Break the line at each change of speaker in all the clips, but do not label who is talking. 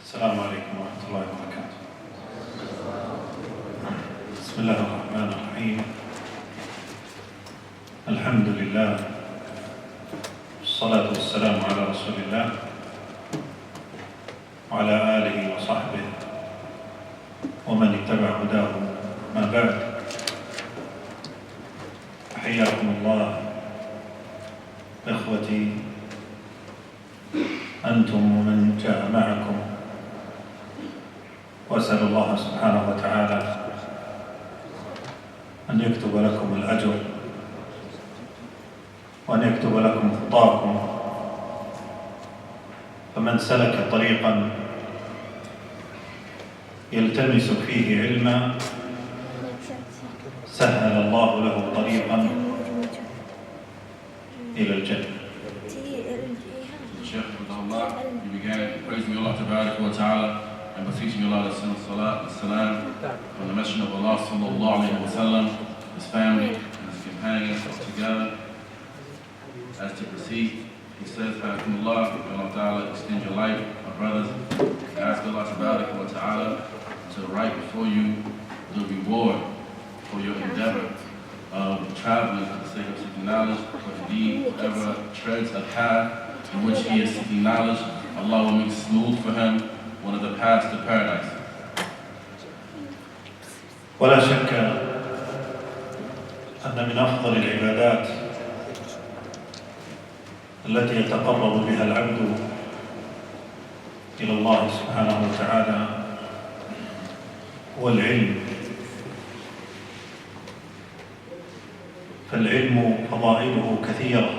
السلام عليكم ورحمة الله وبركاته. بسم الله الرحمن الرحيم. الحمد لله والصلاة والسلام على رسول الله وعلى آله وصحبه ومن اتبع هداه. ما بعد، حياكم الله إخوتي أنتم ومن جاء معكم، وأسأل الله سبحانه وتعالى أن يكتب لكم الأجر وأن يكتب لكم خطاكم، فمن سلك طريقا يلتمس فيه علما سهل الله له طريقا إلى الجنة.
Sheikh Hafidhahullaah, he began praising Allah Ta'ala and beseeching Allah to send salat and salam on the Messenger of Allah sallallahu alayhi wa sallam, his family and his companions all together. As to proceed, he says, Allah Ta'ala, extend your life, my brothers. Ask Allah Ta'ala to write before you the reward for your endeavor of traveling for the sake of seeking knowledge, for indeed whoever treads a path in which he is seeking knowledge, Allah will make smooth for him one of the paths to paradise.
ولا شك أن من أفضل العبادات التي يتقرب بها العبد إلى الله سبحانه وتعالى هو العلم، فالعلم فضائله كثيرة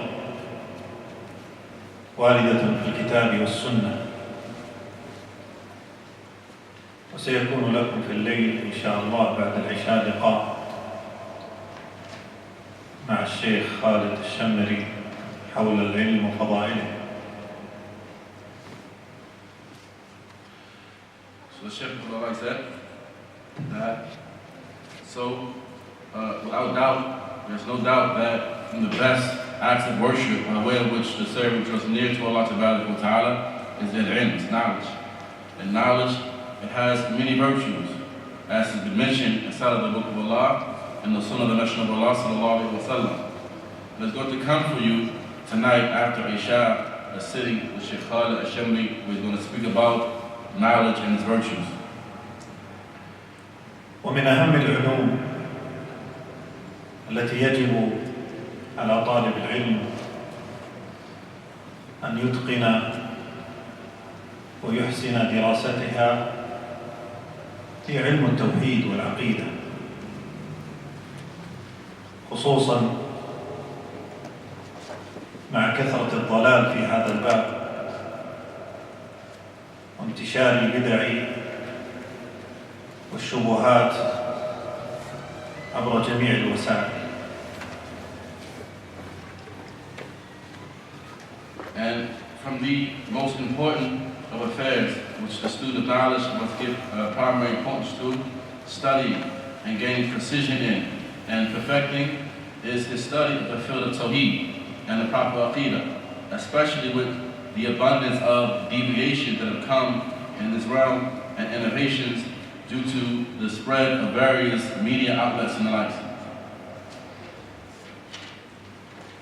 واردة في الكتاب والسنة، وسيكون لكم في الليل إن شاء الله بعد العشاء لقاء مع الشيخ خالد الشمري حول العلم وفضائله.
So the Sheikh said that, without doubt, there's no doubt that from the best acts of worship, by way of which the servant draws near to Allah Ta'ala, is al-ilm, it's knowledge. And knowledge, it has many virtues, as has been mentioned inside of the Book of Allah and the Sunnah of the Messenger of Allah sallallahu alayhi wa sallam. And it's going to come for you tonight after Isha, a sitting with Sheikh Khaalid al-Dhafīrī, who is going to speak about knowledge and its virtues.
ومن أهم العلوم التي يجب على طالب العلم أن يتقن ويحسن دراستها هي علم التوحيد والعقيدة، خصوصا مع كثرة الضلال في هذا الباب وانتشار البدع والشبهات عبر جميع الوسائل.
And from the most important of affairs which the student of knowledge must give primary importance to, studying and gaining precision in and perfecting, is his study of the field of Tawheed and the proper Aqidah, especially with the abundance of deviations that have come in this realm and innovations due to the spread of various media outlets and the likes.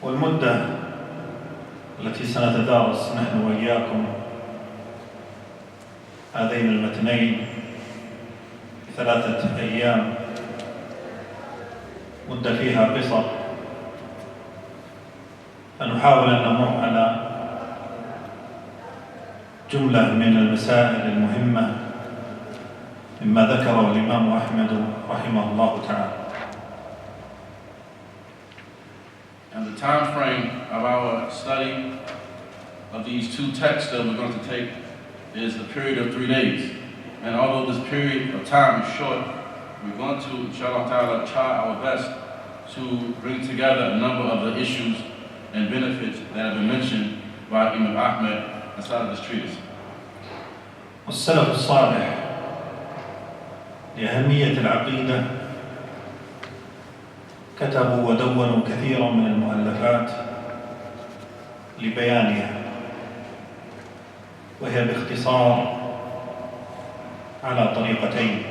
والمدة التي سنتدارس نحن وإياكم هذين المتنين ثلاثة أيام، مدة فيها قصر، فنحاول أن نمر على جملة من المسائل المهمة مما ذكره الإمام أحمد رحمه الله تعالى.
And the time frame of our study of these two texts that we're going to take is a period of 3 days. And although this period of time is short, we're going to, inshallah ta'ala, try our best to bring together a number of the issues and benefits that have been mentioned by Imam Ahmad inside of this treatise.
والسلف الصالح لأهمية العقيدة كتبوا ودونوا كثيرا من المؤلفات لبيانها، وهي باختصار على طريقتين: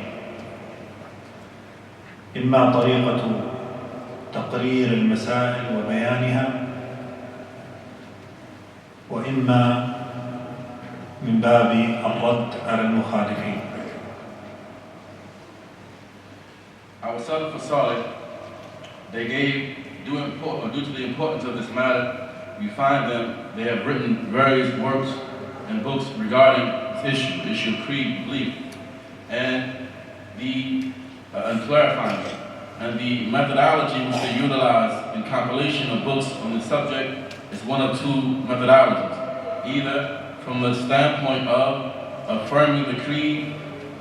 إما طريقة تقرير المسائل وبيانها، وإما من باب الرد على المخالفين.
Our Salaf Salih, they gave, due to the importance of this matter, we find them, they have written various works and books regarding this issue, the issue of creed, belief, and clarifying it. And the methodology which they utilize in compilation of books on the subject is one of two methodologies. Either from the standpoint of affirming the creed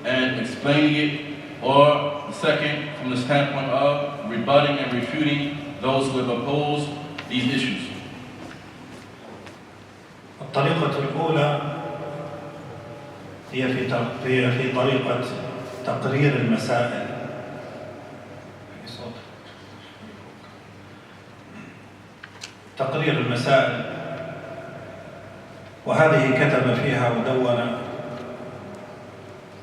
and explaining it, or the second from the standpoint of rebutting and refuting those who have opposed these issues.
الطريقة الأولى هي في طريقة تقرير المسائل. تقرير المسائل، وهذه كتب فيها ودون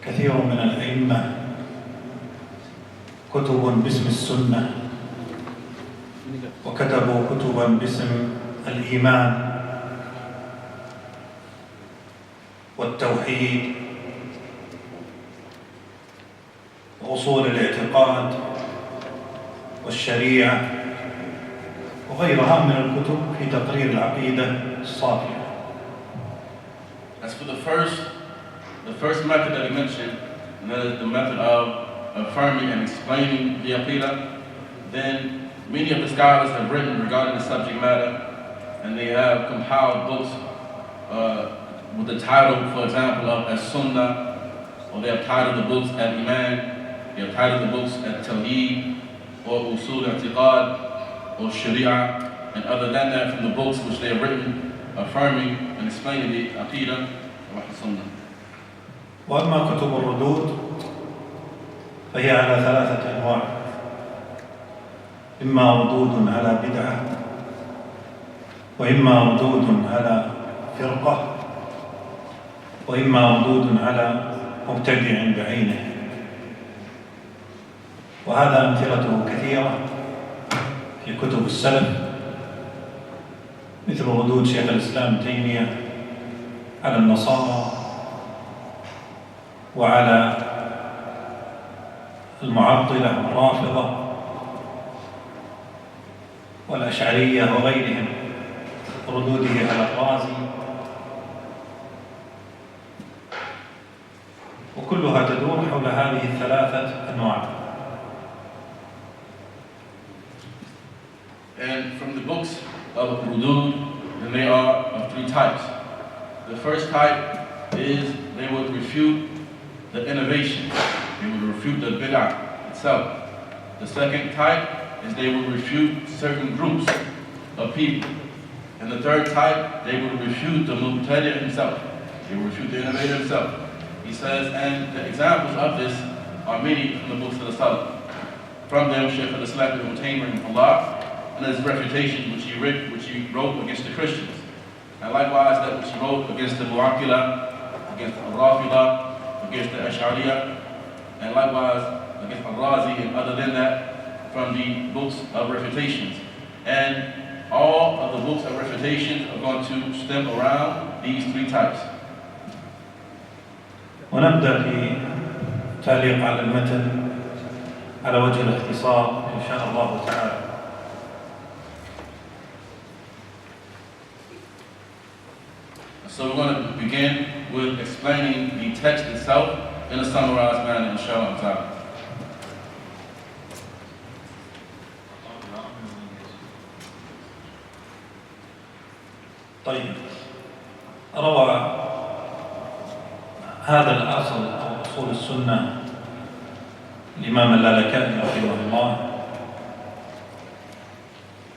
كثير من الأئمة كتب باسم السنة، وكتبوا كتبا باسم الإيمان والتوحيد وأصول الاعتقاد والشريعة وغيرها من الكتب في تقرير العقيدة الصافية.
As for the first method that he mentioned, and that is the method of affirming and explaining the Aqidah, then many of the scholars have written regarding the subject matter, and they have compiled books with the title, for example, of AS-SUNNAH, or they have titled the books Al-Iman, they have titled the books At-Tawheed, or Usool al-I'tiqad, or Sharia, and other than that, from the books which they have written affirming and explaining the Aqidah of al-Sunnah.
وأما كتب الردود فهي على ثلاثة أنواع: إما ردود على بدعة، وإما ردود على فرقة، وإما ردود على مبتدع بعينه. وهذا أمثلته كثيرة في كتب السلف، مثل ردود شيخ الإسلام تيمية على النصارى وعلى المعطلة والرافضة والأشعرية وغيرهم، ردوده على الرازي، وكلها تدور حول هذه الثلاثة أنواع.
And from the books of Rudud, then they are of three types. The first type is they would refute the innovation. They would refute the bid'ah itself. The second type is they would refute certain groups of people. And the third type, they would refute the mubtadi' himself. They would refute the innovator himself. He says, and the examples of this are many from the books of the Salaf. From them, Sheikh Khaalid and his refutation which he wrote against the Christians. And likewise that which he wrote against the Mu'akkila, against the Rafida, against the Ash'ariyah, and likewise against al-Razi, and other than that from the books of refutations. And all of the books of refutations are going to stem around these three types.
ونبدأ في تعليق على المتن على وجه الاختصار إن شاء الله تعالى.
So we're going to begin with explaining the text itself in a summarized manner, inshallah ta'ala.
طيب، روى هذا الأصل أو أصول السنة الإمام اللالكائي رحمه الله،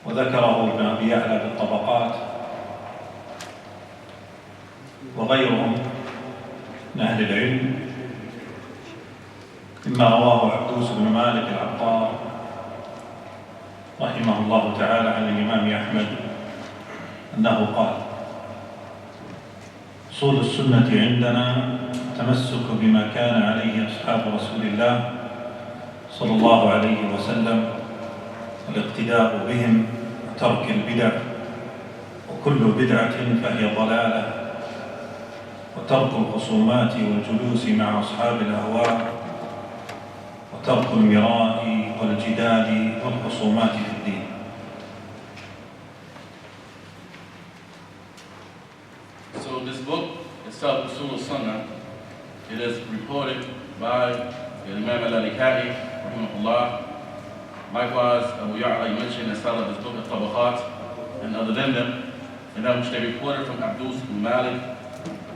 وذكره ابن أبي يعلى بالطبقات وغيرهم من أهل العلم، مما رواه عبدوس بن مالك العطار رحمه الله تعالى عن الإمام أحمد أنه قال: أصول السنة عندنا التمسك بما كان عليه أصحاب رسول الله صلى الله عليه وسلم والاقتداء بهم وترك البدع، وكل بدعة فهي ضلالة، وترك الخصومات والجلوس مع أصحاب الأهواء، وترك المراء والجدال والخصومات في الدين.
So this book itself, Usool al-Sunnah, it is reported by Imam al-Aldgyeman, Rahimahullah. Likewise, Abu Ya'la, you mentioned in Salaf, this book of Tabaqat, and other than them, in that which they reported from Abdul ibn Malik,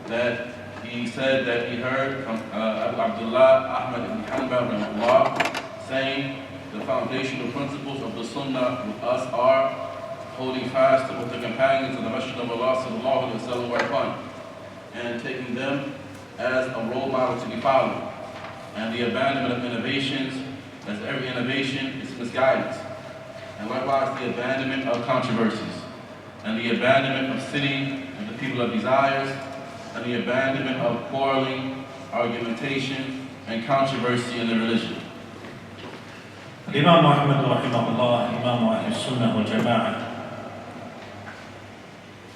that he said that he heard from Abu Abdullah, Ahmad ibn Hanbal, Rahimahullah, saying the foundational principles of the Sunnah with us are holding fast to what the companions of the Masjid of Allah sallallahu alaihi wasallam were upon, and taking them as a role model to be followed, and the abandonment of innovations, as every innovation is misguidance, and likewise the abandonment of controversies, and the abandonment of sitting with the people of desires, and the abandonment of quarreling, argumentation, and controversy in the religion.
الإمام أحمد رحمه الله إمام أهل السنة والجماعة،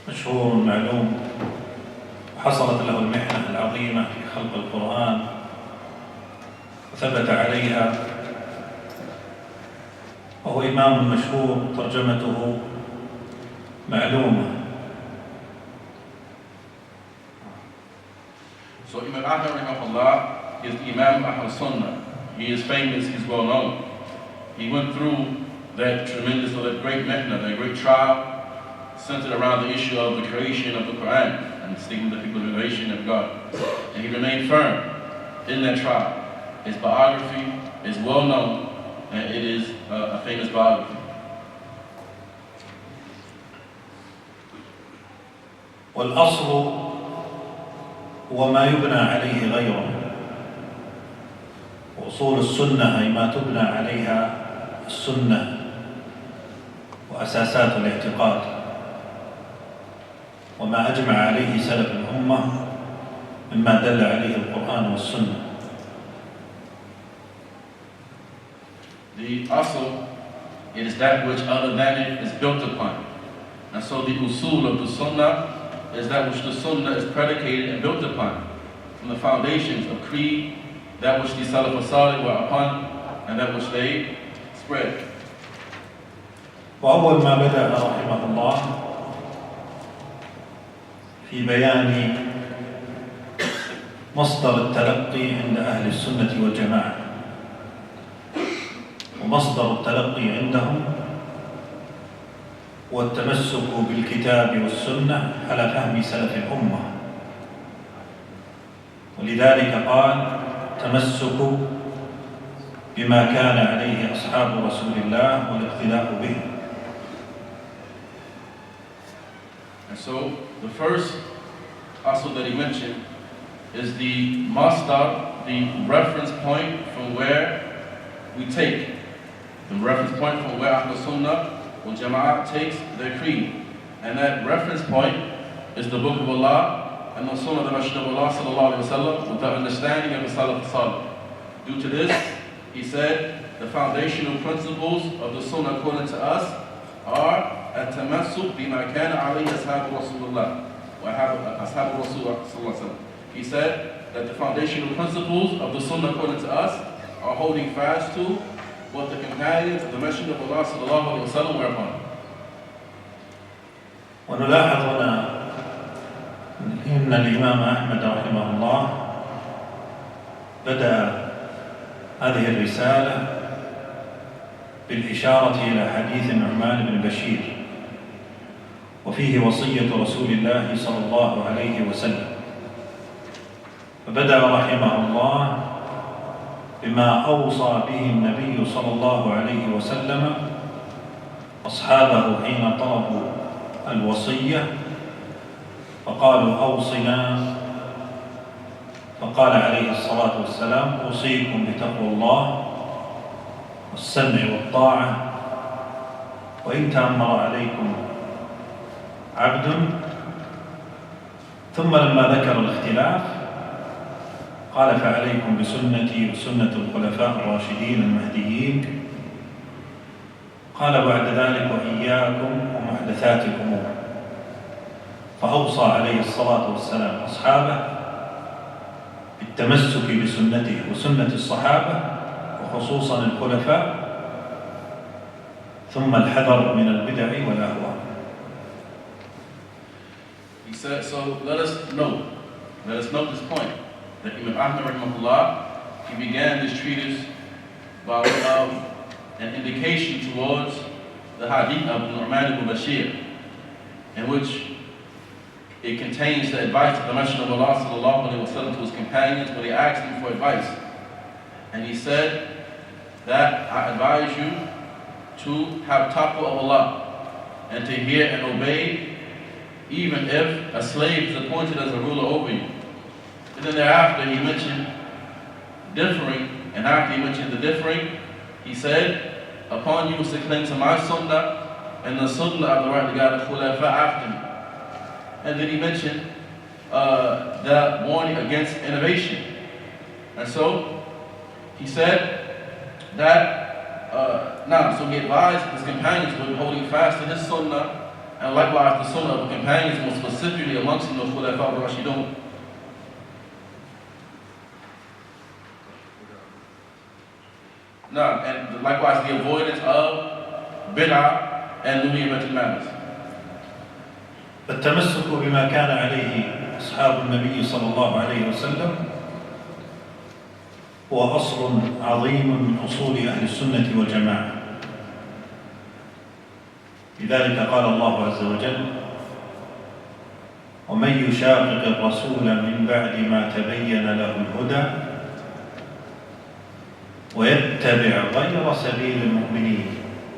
مشهور معلوم، وحصلت له المحنة العظيمة في خلق القرآن وثبت عليها، وهو إمام مشهور ترجمته معلومة.
So Imam Ahmad rahimahullah is the Imam of al-Sunnah. He is famous, he's well known. He went through that tremendous, or that great mihna, that great trial, centered around the issue of the creation of the Qur'an and sticking to the people of innovation of God. And he remained firm in that trial. His biography is well known, and it is a famous biography.
والأصل هو ما يبنى عليه غيره، وأصول السنة أي ما تبنى عليها السنة وأساسات الاعتقاد، وما أجمع عليه سلف الأمة مما دل عليه القرآن والسنة.
The asl, it is that which other than it is built upon. And so the usool of the sunnah is that which the sunnah is predicated and built upon, from the foundations of creed, that which the Salaf al-Salih were upon, and that which they spread.
وأول ما بدأ رحمه الله في بيان مصدر التلقي عند أهل السنة والجماعة، ومصدر التلقي عندهم هو التمسك بالكتاب والسنة على فهم سلف الأمة، ولذلك قال تمسك بما كان عليه أصحاب رسول الله والاقتداء به.
And so the first asl that he mentioned is the masdar, the reference point from where we take, the reference point from where Ahl Sunnah wal Jama'ah takes their creed. And that reference point is the Book of Allah and the Sunnah of the Masjid of Allah sallallahu alayhi wa sallam, with the understanding of the Salaf al-Salih. Due to this, he said, the foundational principles of the Sunnah according to us are at-tamassuk bima kana alayhi ashabu Rasulullah wa ashabu Rasulullah sallallahu alayhi wa sallam. He said that the foundational principles of the Sunnah according to us are holding fast to what the companions of the Masjid of Allah sallallahu alayhi wa sallam were upon.
ونلاحظ هنا أن الإمام أحمد رحمه الله بدأ هذه الرسالة بالإشارة إلى حديث النعمان بن بشير، وفيه وصية رسول الله صلى الله عليه وسلم، فبدأ رحمه الله بما أوصى به النبي صلى الله عليه وسلم أصحابه حين طلبوا الوصية فقالوا أوصنا، فقال عليه الصلاة والسلام أوصيكم بتقوى الله والسمع والطاعة وإن تأمر عليكم عبد. ثم لما ذكر الاختلاف قال فعليكم بسنتي وسنة الخلفاء الراشدين المهديين. قال بعد ذلك وإياكم ومحدثات الأمور. فأوصى عليه الصلاة والسلام أصحابه بالتمسك بسنته وسنة الصحابة وخصوصا الخلفاء، ثم الحذر من البدع والأهواء.
He said, so let us note this point, that Imam Ahmad rahimahullah, he began this treatise by way of an indication towards the hadith of Nu'man ibn Bashir, in which it contains the advice of the Messenger of Allah sallallahu alaihi wasallam to his companions when they asked him for advice. And he said that I advise you to have taqwa of Allah and to hear and obey, even if a slave is appointed as a ruler over you. And then thereafter he mentioned differing, and after he mentioned the differing, he said, upon you is to cling to my sunnah and the sunnah of the rightly guided khulafa after me. And then he mentioned the warning against innovation. And so he said that, so he advised his companions with holding fast to his sunnah, and likewise the sunnah of the companions, more specifically amongst them the khulafa al-Rashidun. And likewise the avoidance of bid'ah and lumiyatul matters.
فالتمسك بما كان عليه أصحاب النبي صلى الله عليه وسلم هو أصل عظيم من أصول أهل السنة والجماعة. لذلك قال الله عز وجل: ومن يشاقق الرسول من بعد ما تبين له الهدى ويتبع غير سبيل المؤمنين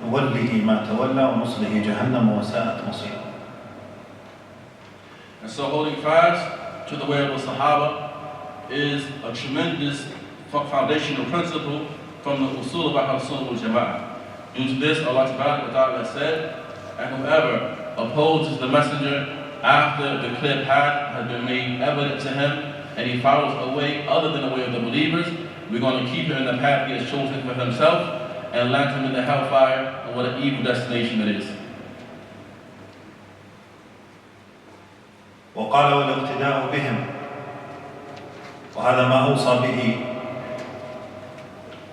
نوله ما تولى ونصله جهنم وساءت مصيرا.
And so holding fast to the way of the Sahaba is a tremendous foundational principle from the Usool of al-Sunnah wal-Jama'ah. Due to this, Allah Ta'ala said, and whoever opposes the messenger after the clear path has been made evident to him, and he follows a way other than the way of the believers, we're going to keep him in the path he has chosen for himself and land him in the hellfire, and what an evil destination it is.
وقال والاقتداء بهم، وهذا ما أوصى به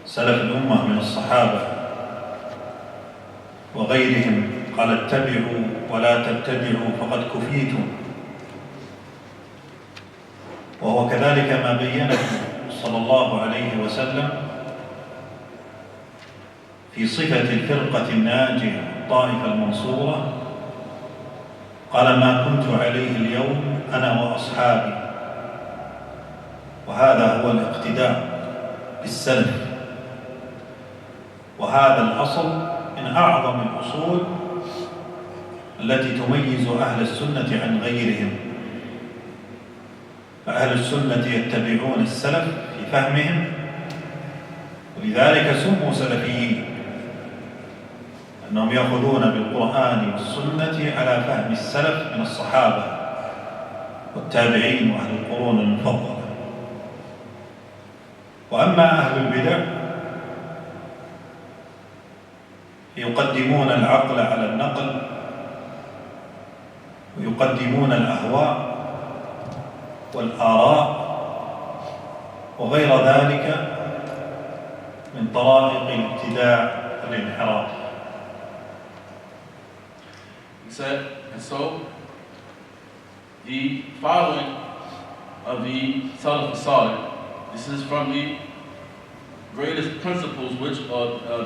سلف الأمة من الصحابة وغيرهم. قال اتبعوا ولا تبتدعوا فقد كفيتم. وهو كذلك ما بينه صلى الله عليه وسلم في صفة الفرقة الناجية الطائفة المنصورة. قال ما كنت عليه اليوم أنا وأصحابي. وهذا هو الاقتداء بالسلف، وهذا الأصل من أعظم الأصول التي تميز أهل السنة عن غيرهم. فأهل السنة يتبعون السلف في فهمهم، ولذلك سموا سلفيين، أنهم يأخذون بالقرآن والسنة على فهم السلف من الصحابة والتابعين وأهل القرون المفضلة. وأما أهل البدع يقدمون العقل على النقل، ويقدمون الأهواء والآراء وغير ذلك من طرائق الابتداع والانحراف.
He said, and so the following of the Salaf al-Salih, this is from the greatest principles which are so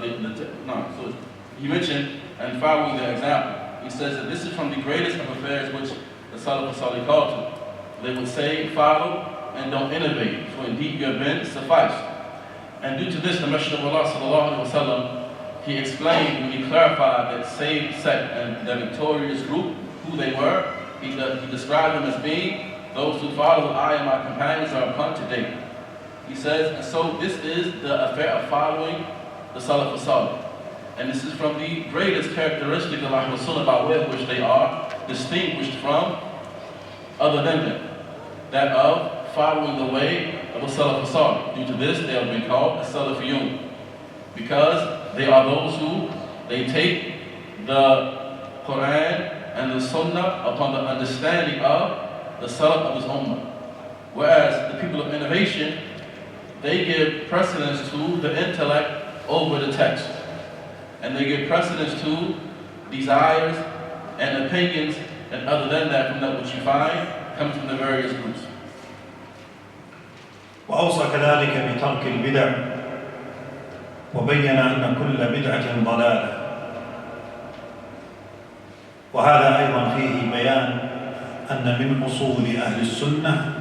he mentioned, and following the example, he says that this is from the greatest of affairs which the Salaf al-Salih called to. They would say, follow and don't innovate, for indeed your bent suffice. And due to this, the Messenger of Allah sallallahu alaihi wasallam, he explained when he clarified that saved sect and the victorious group, who they were. He described them as being those who follow I and my companions are upon today. He says, and so this is the affair of following the Salaf al-Salih. And this is from the greatest characteristic of Ahl Sunnah, by way of which they are distinguished from other than them, that of following the way of the Salaf al-Salih. Due to this, they have been called as-Salafiyun, because they are those who they take the Qur'an and the Sunnah upon the understanding of the Salaf of this Ummah. Whereas the people of innovation, they give precedence to the intellect over the text. And they give precedence to desires and opinions, and other than that, from that which you find comes from the various groups.
وأوصى كذلك بترك البدع وبين أن كل بدعة ضلالة، وهذا أيضا فيه بيان أن من أصول أهل السنة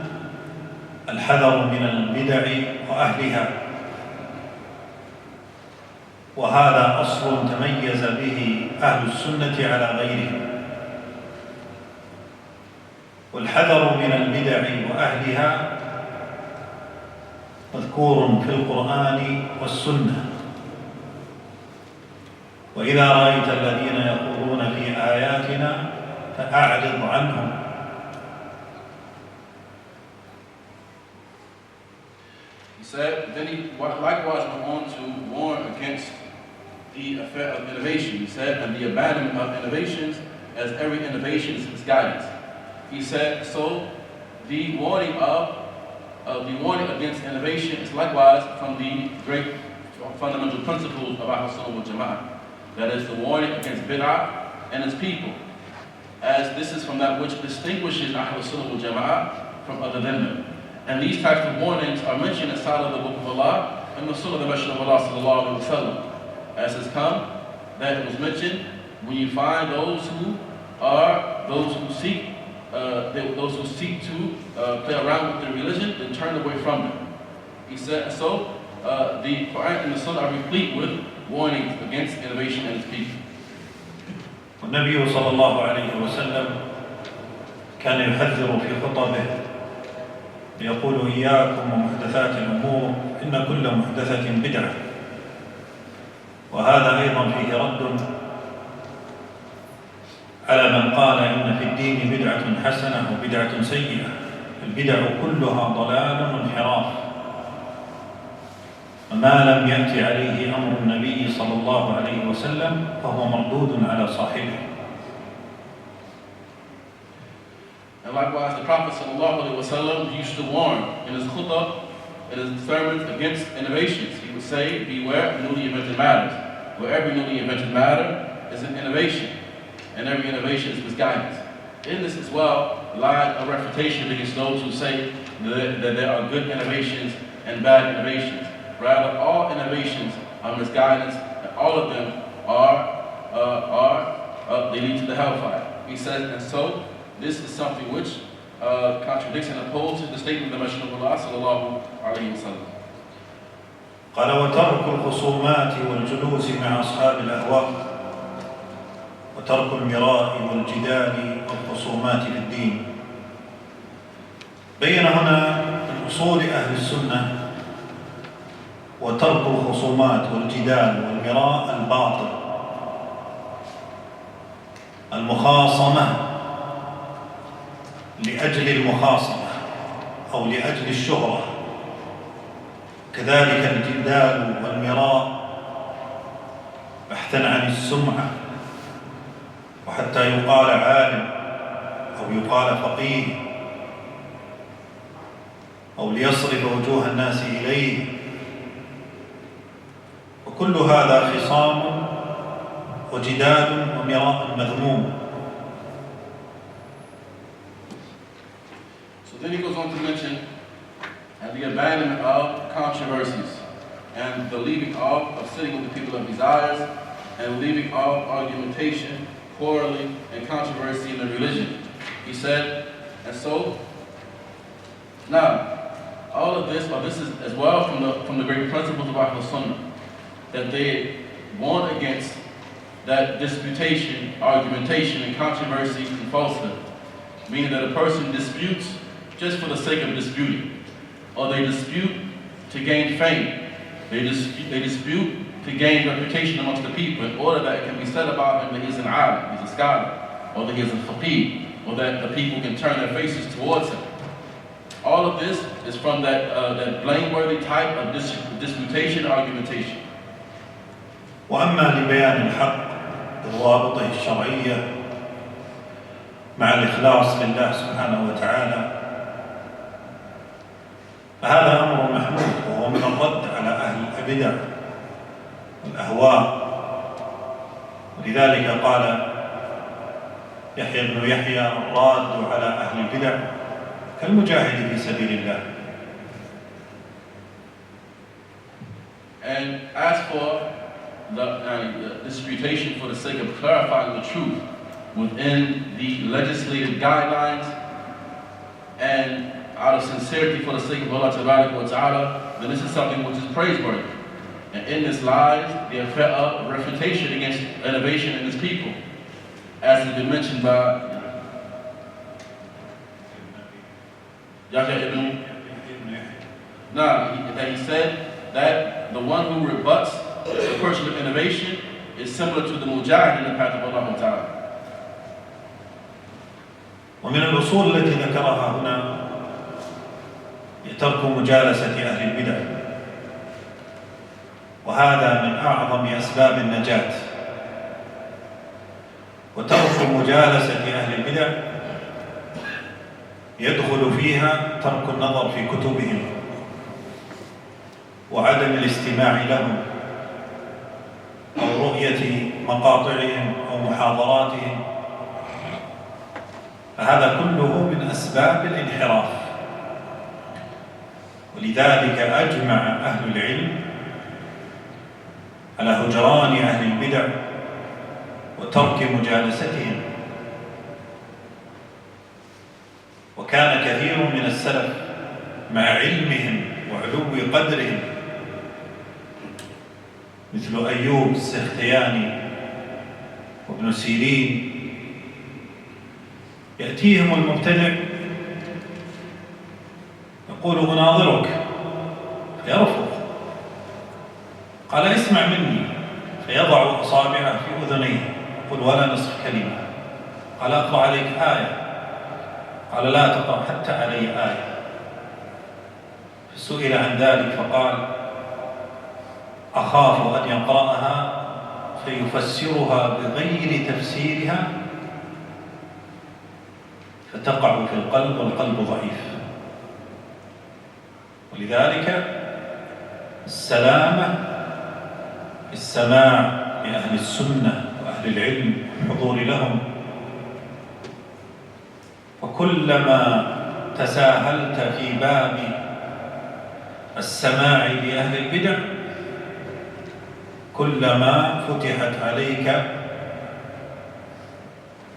الحذر من البدع وأهلها، وهذا أصل تميز به أهل السنة على غيرهم. والحذر من البدع وأهلها مذكور في القرآن والسنة. وإذا رأيت الذين يخوضون في آياتنا فأعرض عنهم.
He said, then he likewise went on to warn against the affair of innovation. He said, and the abandonment of innovations, as every innovation is misguidance. He said, so the warning against innovation is likewise from the great fundamental principles of Ahl-Sunnah wal Jama'ah. That is the warning against bid'ah and its people, as this is from that which distinguishes Ahl-Sunnah wal Jama'ah from other than them. And these types of warnings are mentioned inside of the Book of Allah and the Sunnah of the Messenger of Allah sallallahu alaihi wasallam. As has come, that it was mentioned, when you find those who seek to play around with their religion, then turn away from them. He said, so the Qur'an and the Sunnah are replete with warnings against innovation and its people.
والنبي صلى الله عليه وسلم كان يحذر في خطبه يقول إياكم ومحدثات الأمور إن كل محدثة بدعة. وهذا أيضا فيه رد على من قال إن في الدين بدعة حسنة وبدعة سيئة. البدع كلها ضلال وانحراف، وما لم يأتي عليه أمر النبي صلى الله عليه وسلم فهو مردود على صاحبه.
And likewise, the Prophet ﷺ used to warn in his khutbah, in his sermons, against innovations. He would say, beware of newly invented matters. Where every newly invented matter is an innovation, and every innovation is misguidance. In this as well lies a refutation against those who say that there are good innovations and bad innovations. Rather, all innovations are misguidance, and all of them they lead to the hellfire. He says, and so this is something which contradicts and opposes the statement of the Messenger of Allah sallallahu alaihi wasallam.
قال وترك الخصومات والجلوس مع أصحاب الأهواء وترك المراء والجدال والخصومات في الدين. بين هنا من أصول أهل السنة وترك الخصومات والجدال والمراء الباطل، المخاصمة لأجل المخاصمة أو لأجل الشهرة، كذلك الجدال والمراء بحثا عن السمعة وحتى يقال عالم أو يقال فقيه أو ليصرف وجوه الناس إليه، وكل هذا خصام وجدال ومراء مذموم.
So then he goes on to mention and the abandonment of controversies and the leaving off of sitting with the people of desires and leaving off argumentation, quarreling, and controversy in the religion. He said, and so now all of this, or this is as well from the great principles of Ahl-Sunnah, that they warn against that disputation, argumentation, and controversy and falsehood, meaning that a person disputes just for the sake of disputing, or they dispute to gain fame, they dispute to gain reputation amongst the people in order that it can be said about him that he's an alim, he's a scholar, or that he's a faqih, or that the people can turn their faces towards him. all of this is from that blameworthy type of disputation, argumentation.
وأما لبيان الحق بضوابطه الشرعية مع الإخلاص لله سبحانه وتعالى فهذا أمر محمود، وهو من الرد على أهل البدع والأهواء. ولذلك قال يحيى بن يحيى: الراد على أهل البدع كالمجاهد في سبيل الله.
And as for the disputation for the sake of clarifying the truth within the legislative guidelines and out of sincerity for the sake of Allah Ta'ala, then this is something which is praiseworthy. And in this lies the affair of refutation against innovation in His people, as has been mentioned by Yahya ibn that he said that the one who rebuts the person of innovation is similar to the mujahid in the path of Allah Ta'ala.
ومن الأصول التي ذكرها هنا ترك مجالسة أهل البدع، وهذا من أعظم أسباب النجاة. وترك مجالسة أهل البدع يدخل فيها ترك النظر في كتبهم وعدم الاستماع لهم أو رؤية مقاطعهم أو محاضراتهم، فهذا كله من أسباب الانحراف. ولذلك أجمع أهل العلم على هجران أهل البدع وترك مجالستهم. وكان كثير من السلف مع علمهم وعلو قدرهم مثل أيوب السختياني وابن سيرين يأتيهم المبتدع يقول: أناظرك، فيرفض. قال: اسمع مني، فيضع أصابعه في أذنيه يقول: ولا نصف كلمة. قال: أقرأ عليك آية. قال: لا تقرأ حتى علي آية. فسئل عن ذلك فقال: أخاف أن يقرأها فيفسرها بغير تفسيرها فتقع في القلب والقلب ضعيف. ولذلك السلامة السماع لأهل السنة وأهل العلم والحضور لهم. وكلما تساهلت في باب السماع لأهل البدع كلما فتحت عليك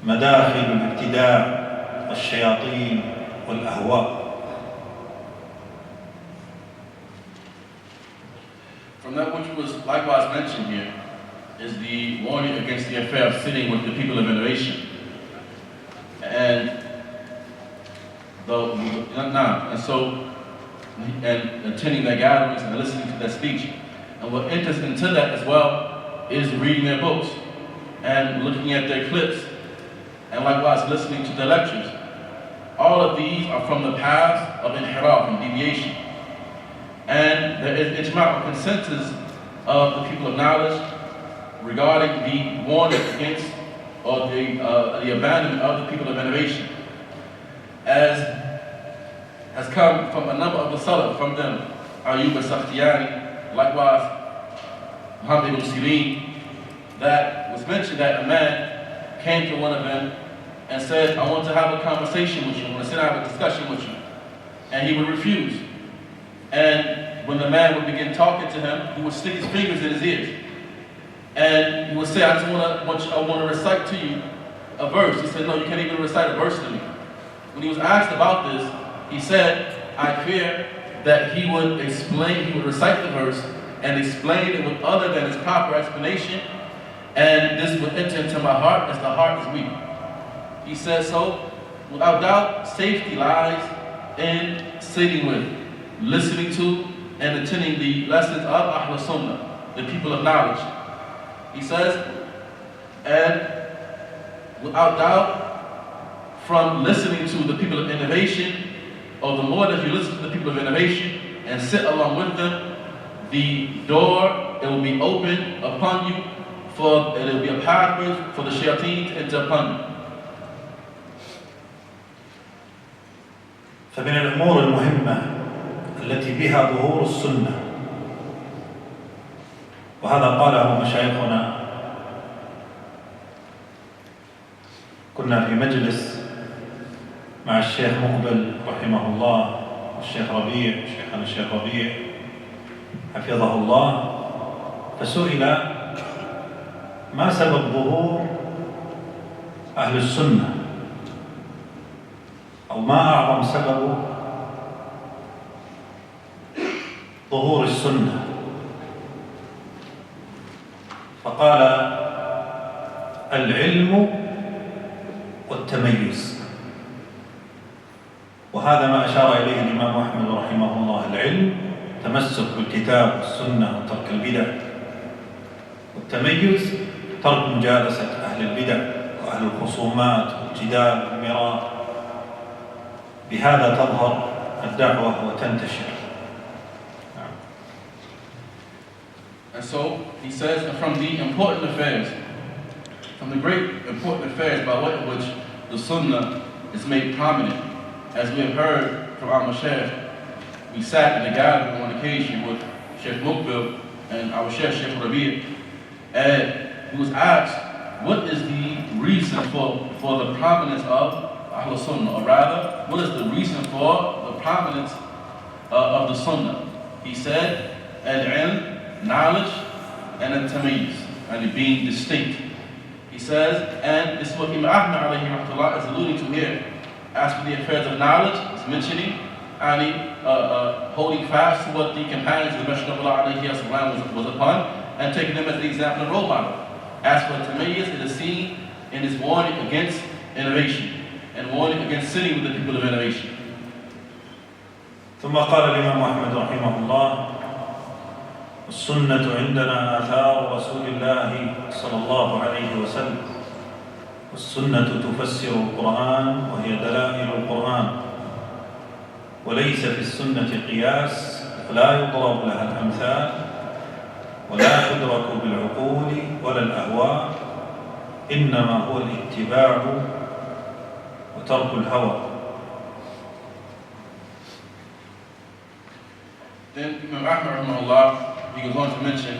مداخل الابتداع والشياطين والأهواء.
From that which was likewise mentioned here is the warning against the affair of sitting with the people of innovation and attending their gatherings and listening to their speech. And what enters into that as well is reading their books and looking at their clips and likewise listening to their lectures. All of these are from the paths of inhiraf and deviation. And there is ijma' consensus of the people of knowledge regarding the warning against or the abandonment of the people of innovation, as has come from a number of the Salaf, from them Ayyub al-Sakhtiyani, likewise Muhammad ibn Sirin, that was mentioned that a man came to one of them and said, I want to have a conversation with you, I want to sit down and have a discussion with you. And he would refuse. And when the man would begin talking to him, he would stick his fingers in his ears. And he would say, I want to recite to you a verse. He said, no, you can't even recite a verse to me. When he was asked about this, he said, I fear that he would recite the verse and explain it with other than his proper explanation, and this would enter into my heart as the heart is weak. He says, so without doubt, safety lies in sitting with, listening to, and attending the lessons of al-Sunnah, the people of knowledge. He says, and without doubt, from listening to the people of innovation, or the more that you listen to the people of innovation and sit along with them, the door, it will be open upon you, it will be a pathway for the shayateen to enter upon you.
فمن الأمور المهمة التي بها ظهور السنة، وهذا قاله مشايخنا، كنا في مجلس مع الشيخ مقبل رحمه الله والشيخ ربيع، شيخنا الشيخ ربيع حفظه الله، فسئل ما سبب ظهور أهل السنة، أو ما أعظم سبب ظهور السنة؟ فقال العلم والتميز، وهذا ما أشار إليه الإمام أحمد رحمه الله. العلم تمسك بالكتاب والسنة وترك البدع، والتميز ترك مجالسة أهل البدع وأهل الخصومات والجدال والمراء. بهذا تظهر الدعوة وتنتشر.
And so he says, from the important affairs, from the great important affairs by way of which the Sunnah is made prominent, as we have heard from our Mashaykh, we sat in a gathering on occasion with Sheikh Mukbil and our Sheikh Rabi', and he was asked, what is the reason for the prominence of Ahl Sunnah, or rather, what is the reason for the prominence of the Sunnah? He said, al-ilm, knowledge, and al-tamiz, and being distinct. He says, and this is what Imam Ahmad alayhi rahmatullah is alluding to here. As for the affairs of knowledge, he's mentioning, and holding fast to what the companions of the Messenger of Allah alayhi was upon, and taking them as the example and role model. As for tamiz, it is seen in his warning against innovation, and warning against sitting with the people of innovation.
ثم قال الإمام أحمد رحمه الله: السنة عندنا آثار رسول الله صلى الله عليه وسلم، والسنة تفسر القرآن وهي دلائل القرآن، وليس في السنة قياس، فلا يضرب لها الأمثال، ولا تدرك بالعقول ولا الأهواء، إنما هو الاتباع وترك الهوى.
Then Imam Ahmad, he goes on to mention,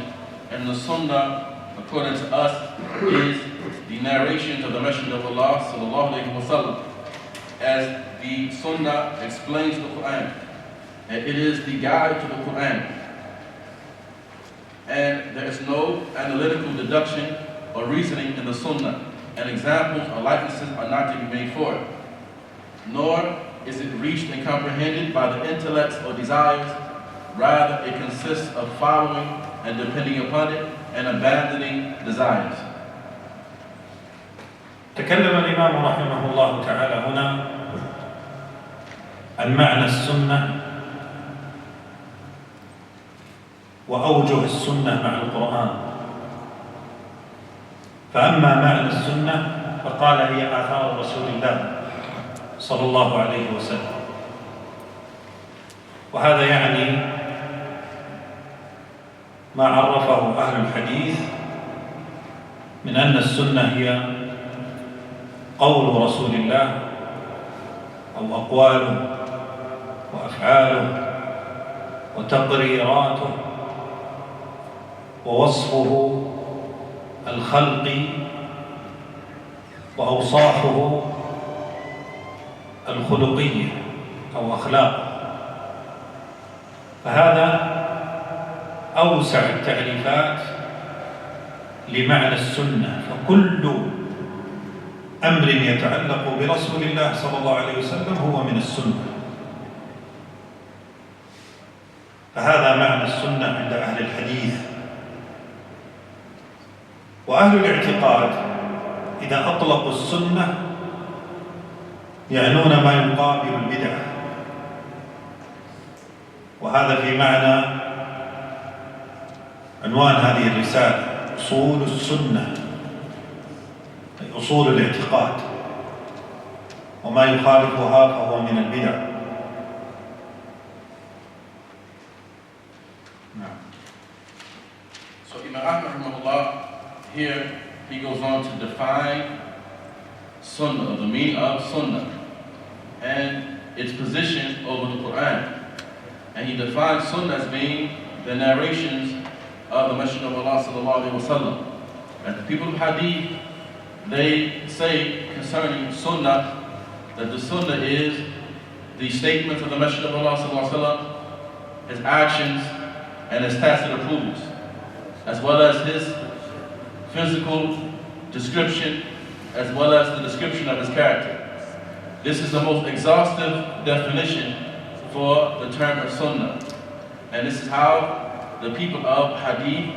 and the Sunnah, according to us, is the narrations of the Messenger of Allah sallallahu alaihi wasallam, as the Sunnah explains the Qur'an, and it is the guide to the Qur'an, and there is no analytical deduction or reasoning in the Sunnah, and examples or likenesses are not to be made for it, nor is it reached and comprehended by the intellects or desires. Rather, it consists of following and depending upon it and abandoning desires.
تكلم الإمام رحمه الله تعالى هنا عن معنى السنة وأوجه السنة مع القرآن. فأما معنى السنة فقال هي آثار رسول الله صلى الله عليه وسلم، وهذا يعني ما عرفه أهل الحديث من أن السنة هي قول رسول الله أو أقواله وأفعاله وتقريراته ووصفه الخلقي وأوصافه الخلقية أو أخلاقه. فهذا أوسع التعريفات لمعنى السنة، فكل أمر يتعلق برسول الله صلى الله عليه وسلم هو من السنة. فهذا معنى السنة عند أهل الحديث. وأهل الاعتقاد إذا أطلقوا السنة يعنون ما يقابل البدعة، وهذا في معنى عنوان هذه الرسالة: أصول السنة، أي أصول الاعتقاد، وما يخالفها فهو من البدع.
Now, so Imam Ahmad, here he goes on to define Sunnah, the meaning of Sunnah, and its position over the Qur'an. And he defines Sunnah as being the narrations of the Messenger of Allah sallallahu alaihi wasallam. And the people of Hadith, they say concerning Sunnah that the Sunnah is the statements of the Messenger of Allah sallallahu alaihi wasallam, his actions and his tacit approvals, as well as his physical description, as well as the description of his character. This is the most exhaustive definition for the term of Sunnah. And this is how the people of Hadith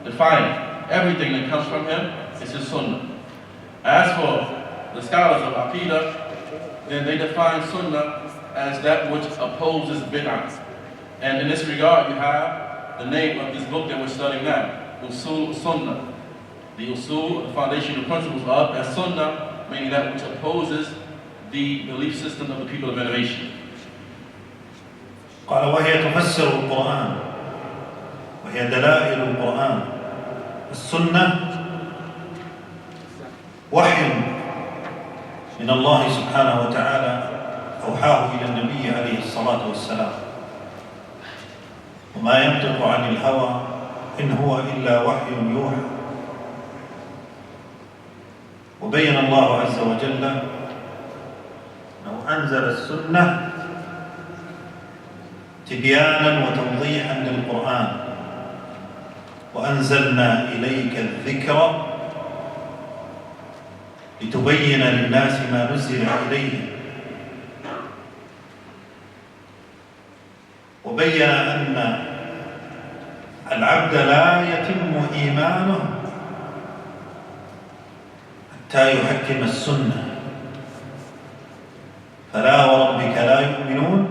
define it. Everything that comes from him is his Sunnah. As for the scholars of Aqidah, then they define Sunnah as that which opposes bid'ah. And in this regard, you have the name of this book that we're studying now, Usool Sunnah. The Usool, the foundational principles of as-Sunnah, meaning that which opposes the belief system of the people of innovation.
قال وهي تفسر القرآن وهي دلائل القرآن. السنة وحي من الله سبحانه وتعالى أوحاه إلى النبي عليه الصلاة والسلام، وما ينطق عن الهوى إن هو إلا وحي يوحى. وبين الله عز وجل أنه أنزل السنة تبيانا وتوضيحا للقرآن، وأنزلنا إليك الذكر لتبين للناس ما نزل إليهم. وبين أن العبد لا يتم إيمانه حتى يحكم السنة، فلا وربك لا يؤمنون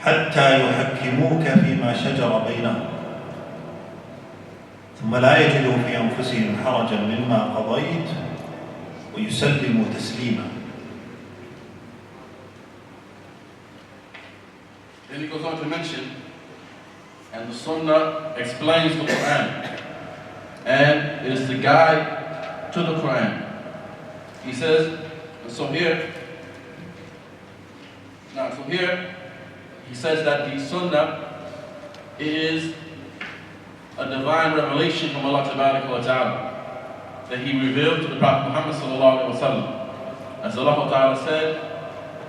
حتى يحكموك فيما شجر بينهم ثم لا يجدوا في أنفسهم حرجا مما قضيت ويسلموا تسليما.
Then he goes on to mention, and the Sunnah explains the Qur'an, and it is the guide to the Qur'an. He says, so here he says that the Sunnah is a divine revelation from Allah Ta'ala that He revealed to the Prophet Muhammad sallallahu alaihi wasallam. As Allah Ta'ala said,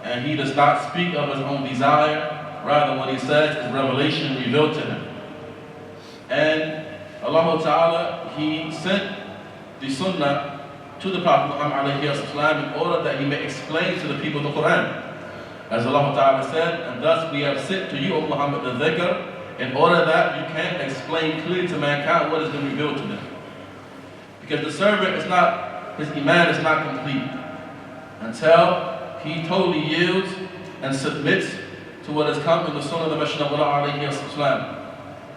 and He does not speak of His own desire, rather what He says is revelation revealed to Him. And Allah Ta'ala, He sent the Sunnah to the Prophet Muhammad alayhi wasallam in order that he may explain to the people the Qur'an. As Allah Ta'ala said, and thus we have sent to you, O Muhammad, the dhikr, in order that you can explain clearly to mankind what has been revealed to them. Because the servant is not, his iman is not complete until he totally yields and submits to what has come in the Sunnah of the Messenger of Allah alayhi wasallam.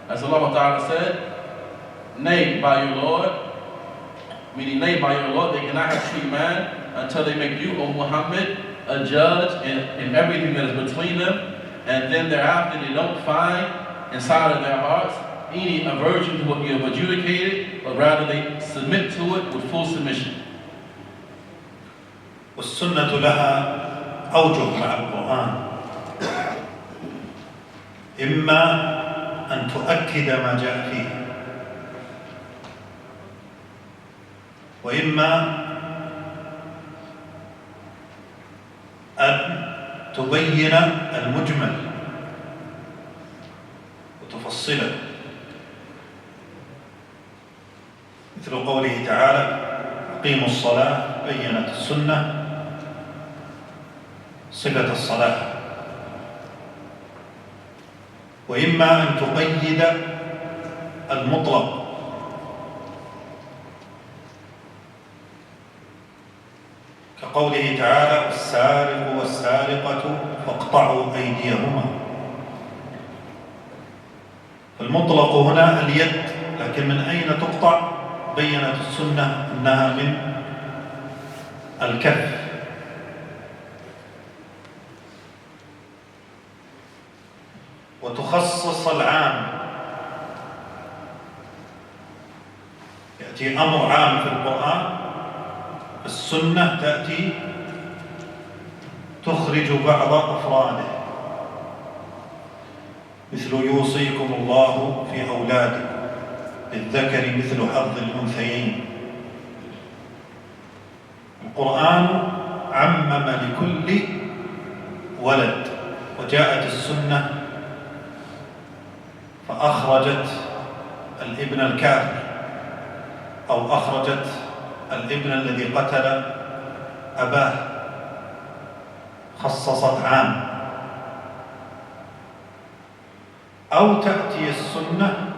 As Allah Ta'ala said, nay, by your Lord, meaning nay, by your Lord, they cannot have true iman until they make you, O Muhammad, a judge in everything that is between them, and then thereafter they don't find inside of their hearts any aversion to what you have adjudicated, but rather they submit to it with full submission.
والسنة لها أوجه مع القرآن، إما أن تؤكد ما جاء فيه، وإما أن تبين المجمل وتفصله، مثل قوله تعالى أقيموا الصلاة، بينت السنة صفة الصلاة. وإما أن تقيد المطلق، كقوله تعالى السارق والسارقة فاقطعوا أيديهما. فالمطلق هنا اليد، لكن من أين تقطع؟ بينت السنة أنها من الكف. وتخصص العام. يأتي أمر عام في القرآن، السنة تأتي تخرج بعض أفراده، مثل يوصيكم الله في أولادكم للذكر مثل حظ الأنثيين. القرآن عمم لكل ولد، وجاءت السنة فأخرجت الابن الكافر، أو أخرجت الابن الذي قتل أباه، خصصت عام. أو تأتي السنة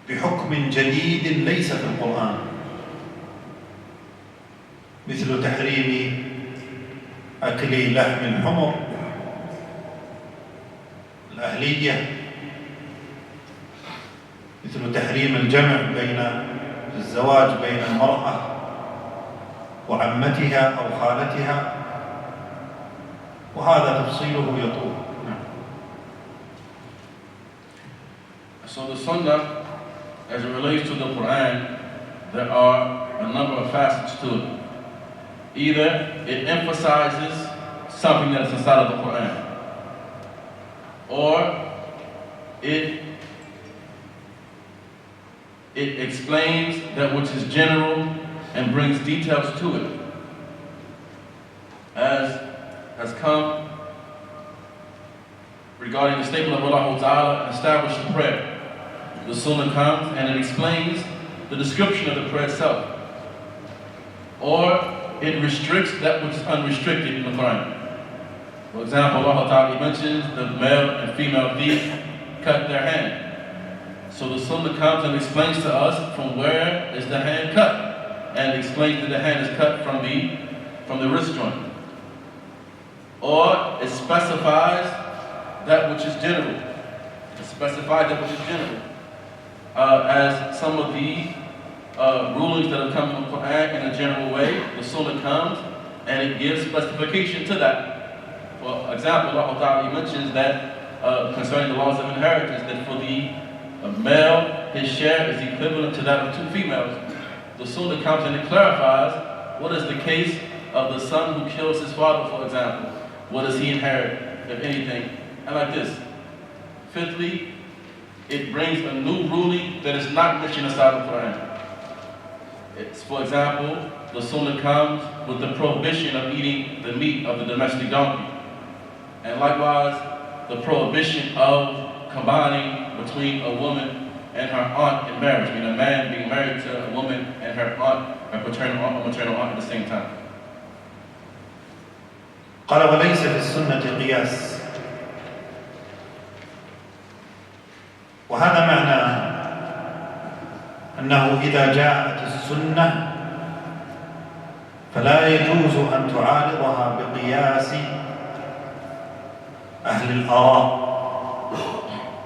بحكم جديد ليس في القرآن، مثل تحريم أكل لحم الحمر الأهلية، مثل تحريم الجمع بين الزواج بين المرأة وعمتها أو خالتها، وهذا تفصيله يطول.
So the Sunnah, as it relates to the Quran, there are a number of facets to it. Either it emphasizes something that is inside of the Quran, or it explains that which is general and brings details to it, as has come regarding the statement of Allah Ta'ala and established the prayer. The Sunnah comes and it explains the description of the prayer itself, or it restricts that which is unrestricted in the Quran. For example, Allah Ta'ala mentions the male and female thief cut their hand. So the Sunnah comes and explains to us from where is the hand cut, and explains that the hand is cut from the wrist joint. Or it specifies that which is general. It specifies that which is general. As some of the rulings that have come from the Quran in a general way, the Sunnah comes and it gives specification to that. For example, Allah Ta'ala mentions that concerning the laws of inheritance, that for the male, his share is equivalent to that of two females. The Sunnah comes and it clarifies what is the case of the son who kills his father, for example. What does he inherit, if anything? And like this. Fifthly, it brings a new ruling that is not mentioned inside the Quran. It's, for example, the Sunnah comes with the prohibition of eating the meat of the domestic donkey. And likewise, the prohibition of combining between a woman and her aunt in marriage, meaning a man being married to a woman and her aunt, her paternal aunt or maternal aunt at the same time.
قال وليس في السنة قياس. وهذا معناه أنه إذا جاءت السنة فلا يجوز أن تعارضها بقياس أهل الآراء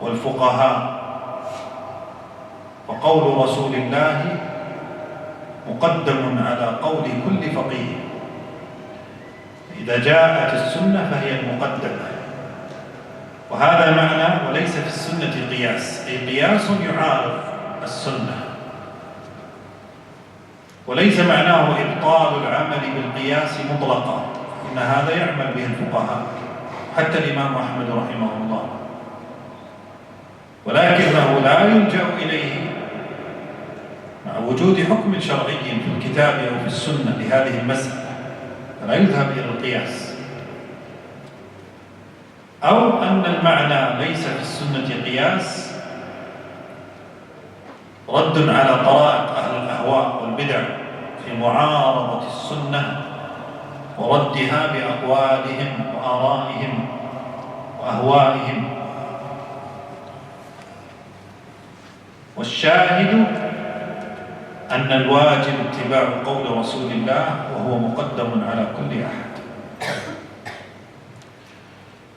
والفقهاء. فقول رسول الله مقدم على قول كل فقيه. إذا جاءت السنة فهي المقدمة، وهذا معنى وليس في السنة قياس، أي قياس يعارض السنة، وليس معناه إبطال العمل بالقياس مطلقا، إن هذا يعمل به الفقهاء حتى الإمام أحمد رحمه الله، ولكنه لا يلجأ إليه مع وجود حكم شرعي في الكتاب أو في السنة لهذه المسألة، فلا يذهب إلى القياس. أو أن المعنى ليس في السنة قياس رد على طرائق أهل الأهواء والبدع في معارضة السنة وردها بأقوالهم وآرائهم وأهوائهم. والشاهد أن الواجب اتباع قول رسول الله وهو مقدم على كل أحد.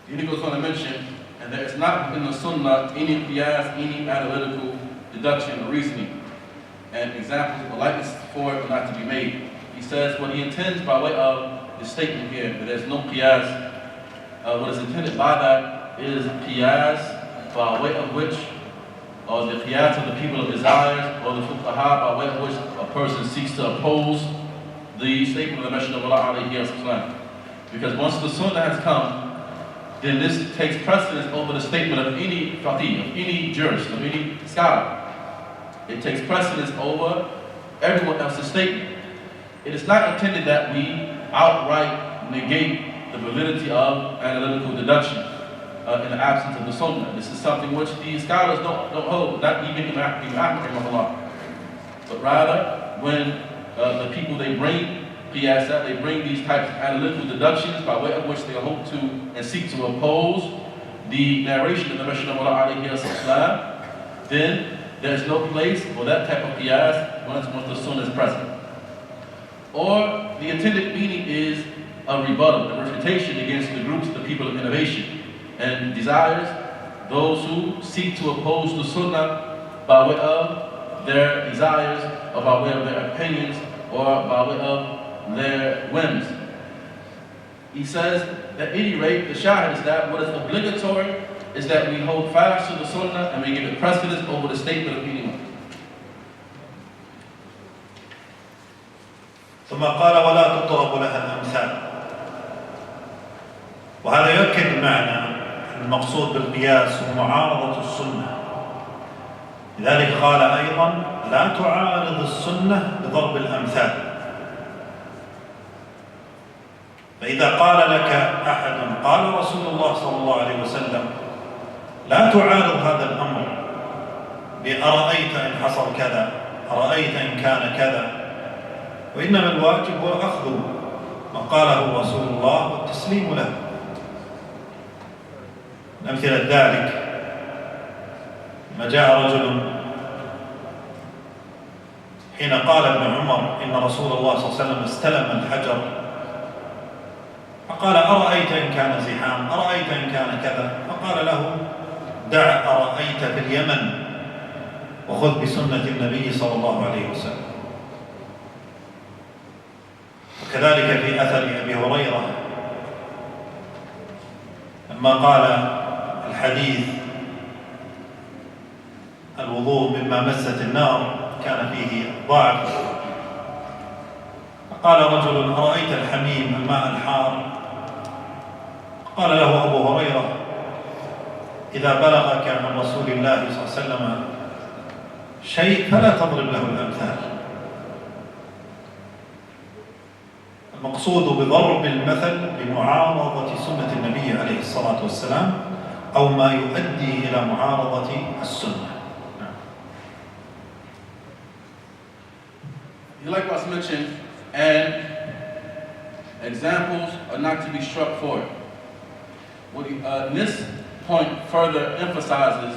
He goes on to mention, and there is not within the Sunnah any qiyas, any analytical deduction or reasoning, and examples of likeness for it are not to be made. He says what he intends by way of the statement here, that there's no qiyas what is intended by that is qiyas, by way of which, or the qiyas of the people of desires, or the fuqaha, by way of which a person seeks to oppose the statement of the Messenger of Allah alayhi wasallam. Because once the sunnah has come, then this takes precedence over the statement of any faqih, of any jurist, of any scholar. It takes precedence over everyone else's statement. It is not intended that we outright negate the validity of analytical deduction in the absence of the sunnah. This is something which these scholars don't hold, not even Imām, but rather when the people they bring qiyasat, they bring these types of analytical deductions by way of which they hope to and seek to oppose the narration of the Messenger of Allah alayhi wasallam, then there's no place for that type of qiyas once the sunnah is present. Or the intended meaning is a rebuttal, a refutation against the groups, the people of innovation and desires, those who seek to oppose the sunnah by way of their desires, or by way of their opinions, or by way of their whims. He says, at any rate, the shahid is that what is obligatory is that we hold fast to the sunnah and we give it precedence over the statement of anyone.
ثم قال ولا تضرب لها الأمثال. وهذا يؤكد معنى المقصود بالقياس ومعارضة السنة. لذلك قال أيضا لا تعارض السنة بضرب الأمثال. فإذا قال لك أحد قال رسول الله صلى الله عليه وسلم لا تعارض هذا الأمر بأرأيت إن حصل كذا، أرأيت إن كان كذا، وإنما الواجب هو أخذ ما قاله رسول الله والتسليم له. من أمثلة ذلك ما جاء رجل حين قال ابن عمر إن رسول الله صلى الله عليه وسلم استلم الحجر، فقال أرأيت إن كان زحام، أرأيت إن كان كذا، فقال له دع أرأيت في اليمن وخذ بسنة النبي صلى الله عليه وسلم. وكذلك في أثر أبي هريرة لما قال الحديث الوضوء مما مست النار كان فيه ضعف، فقال رجل أرأيت الحميم الماء الحار، قال له أبو هريرة إذا بلغك عن رسول الله صلى الله عليه وسلم شيء فلا تضرب له الأمثال. المقصود بضرب المثل بمعارضة سنة النبي عليه الصلاة والسلام أو ما يؤدي إلى معارضة السنة.
He likewise mentioned, and examples are not to be struck for it. This point further emphasizes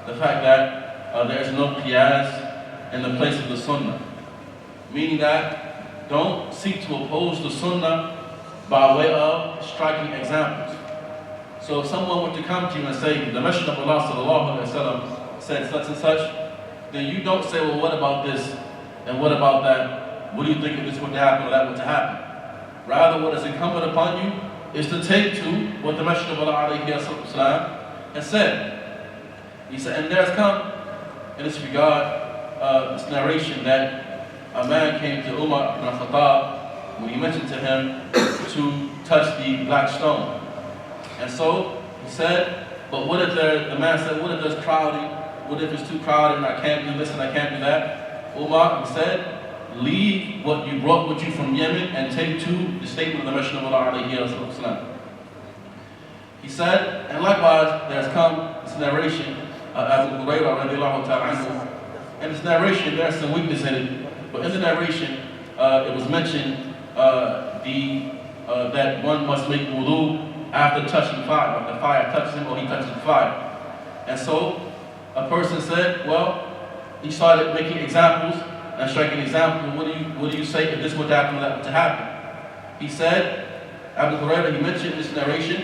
the fact that there is no qiyas in the place of the sunnah, meaning that don't seek to oppose the sunnah by way of striking examples. So if someone were to come to you and say, the Messenger of Allah sallallahu alaihi wasallam said such and such, then you don't say, well, what about this and what about that? What do you think if this were to happen or that were to happen? Rather, what is incumbent upon you is to take to what the Messenger of Allah alayhi wasallam has said. He said, and there's come in this regard this narration that a man came to Umar ibn al-Khattab when he mentioned to him to touch the black stone. And so he said, but what if the man said, what if there's crowding? What if it's too crowded and I can't do this and I can't do that? Umar, he said, leave what you brought with you from Yemen and take to the statement of the Messenger of Allah alayhi wasallam. He said, and likewise there's come this narration of Hurraira radiallahu ta'ala anhu. And this narration, there's some weakness in it, but in the narration it was mentioned that one must make wudu after touching fire, or the fire touches him or he touches the fire. And so a person said, well, he started making examples and striking examples. What do you say if this would happen or that would happen? He said, Abu Hurraira, he mentioned in this narration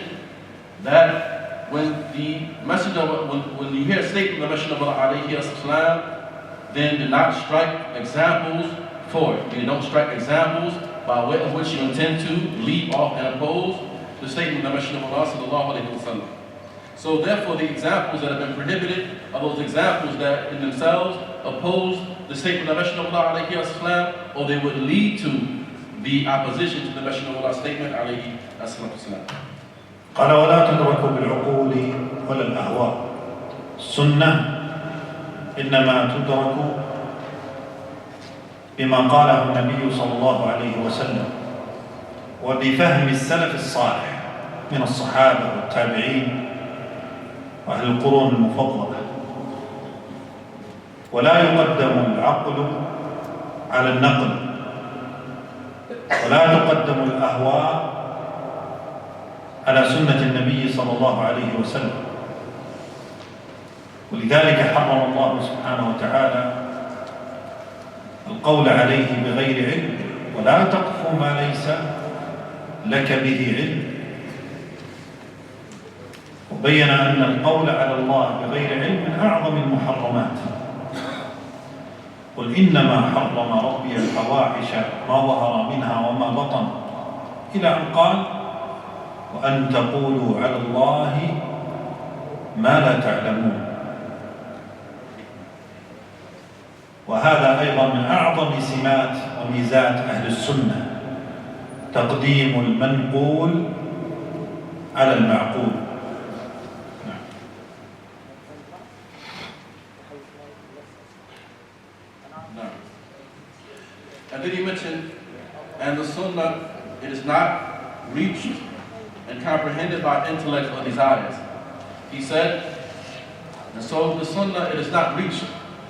that when the messenger, when you hear a statement of the Messenger of Allah alayhi wasallam, then do not strike examples for it. You don't strike examples by way of which you intend to leave off and oppose. the statement of the Messenger of Allah sallallahu alayhi wa sallam. So therefore the examples that have been prohibited are those examples that in themselves oppose the statement of the Messenger of Allah alayhi wa, or they would lead to the opposition to the Messenger of Allah's statement alayhi wa.
قال ولا تدرك بالعقول ولا الأهواء. السنة إنما تدرك بما قاله النبي صلى الله عليه وسلم وبفهم السلف الصالح من الصحابة والتابعين وأهل القرون المفضلة. ولا يقدم العقل على النقل ولا تقدم الأهواء على سنة النبي صلى الله عليه وسلم. ولذلك حرم الله سبحانه وتعالى القول عليه بغير علم ولا تقف ما ليس لك به علم. وبين أن القول على الله بغير علم من أعظم المحرمات. قل إنما حرم ربي الفواحش ما ظهر منها وما بطن إلى أن قال وأن تقولوا على الله ما لا تعلمون. وهذا أيضا من أعظم سمات وميزات أهل السنة تقديم المنقول على المعقول.
And then he mentioned, and the Sunnah, it is not reached and comprehended by intellect or desires. He said, and so the Sunnah, it is not reached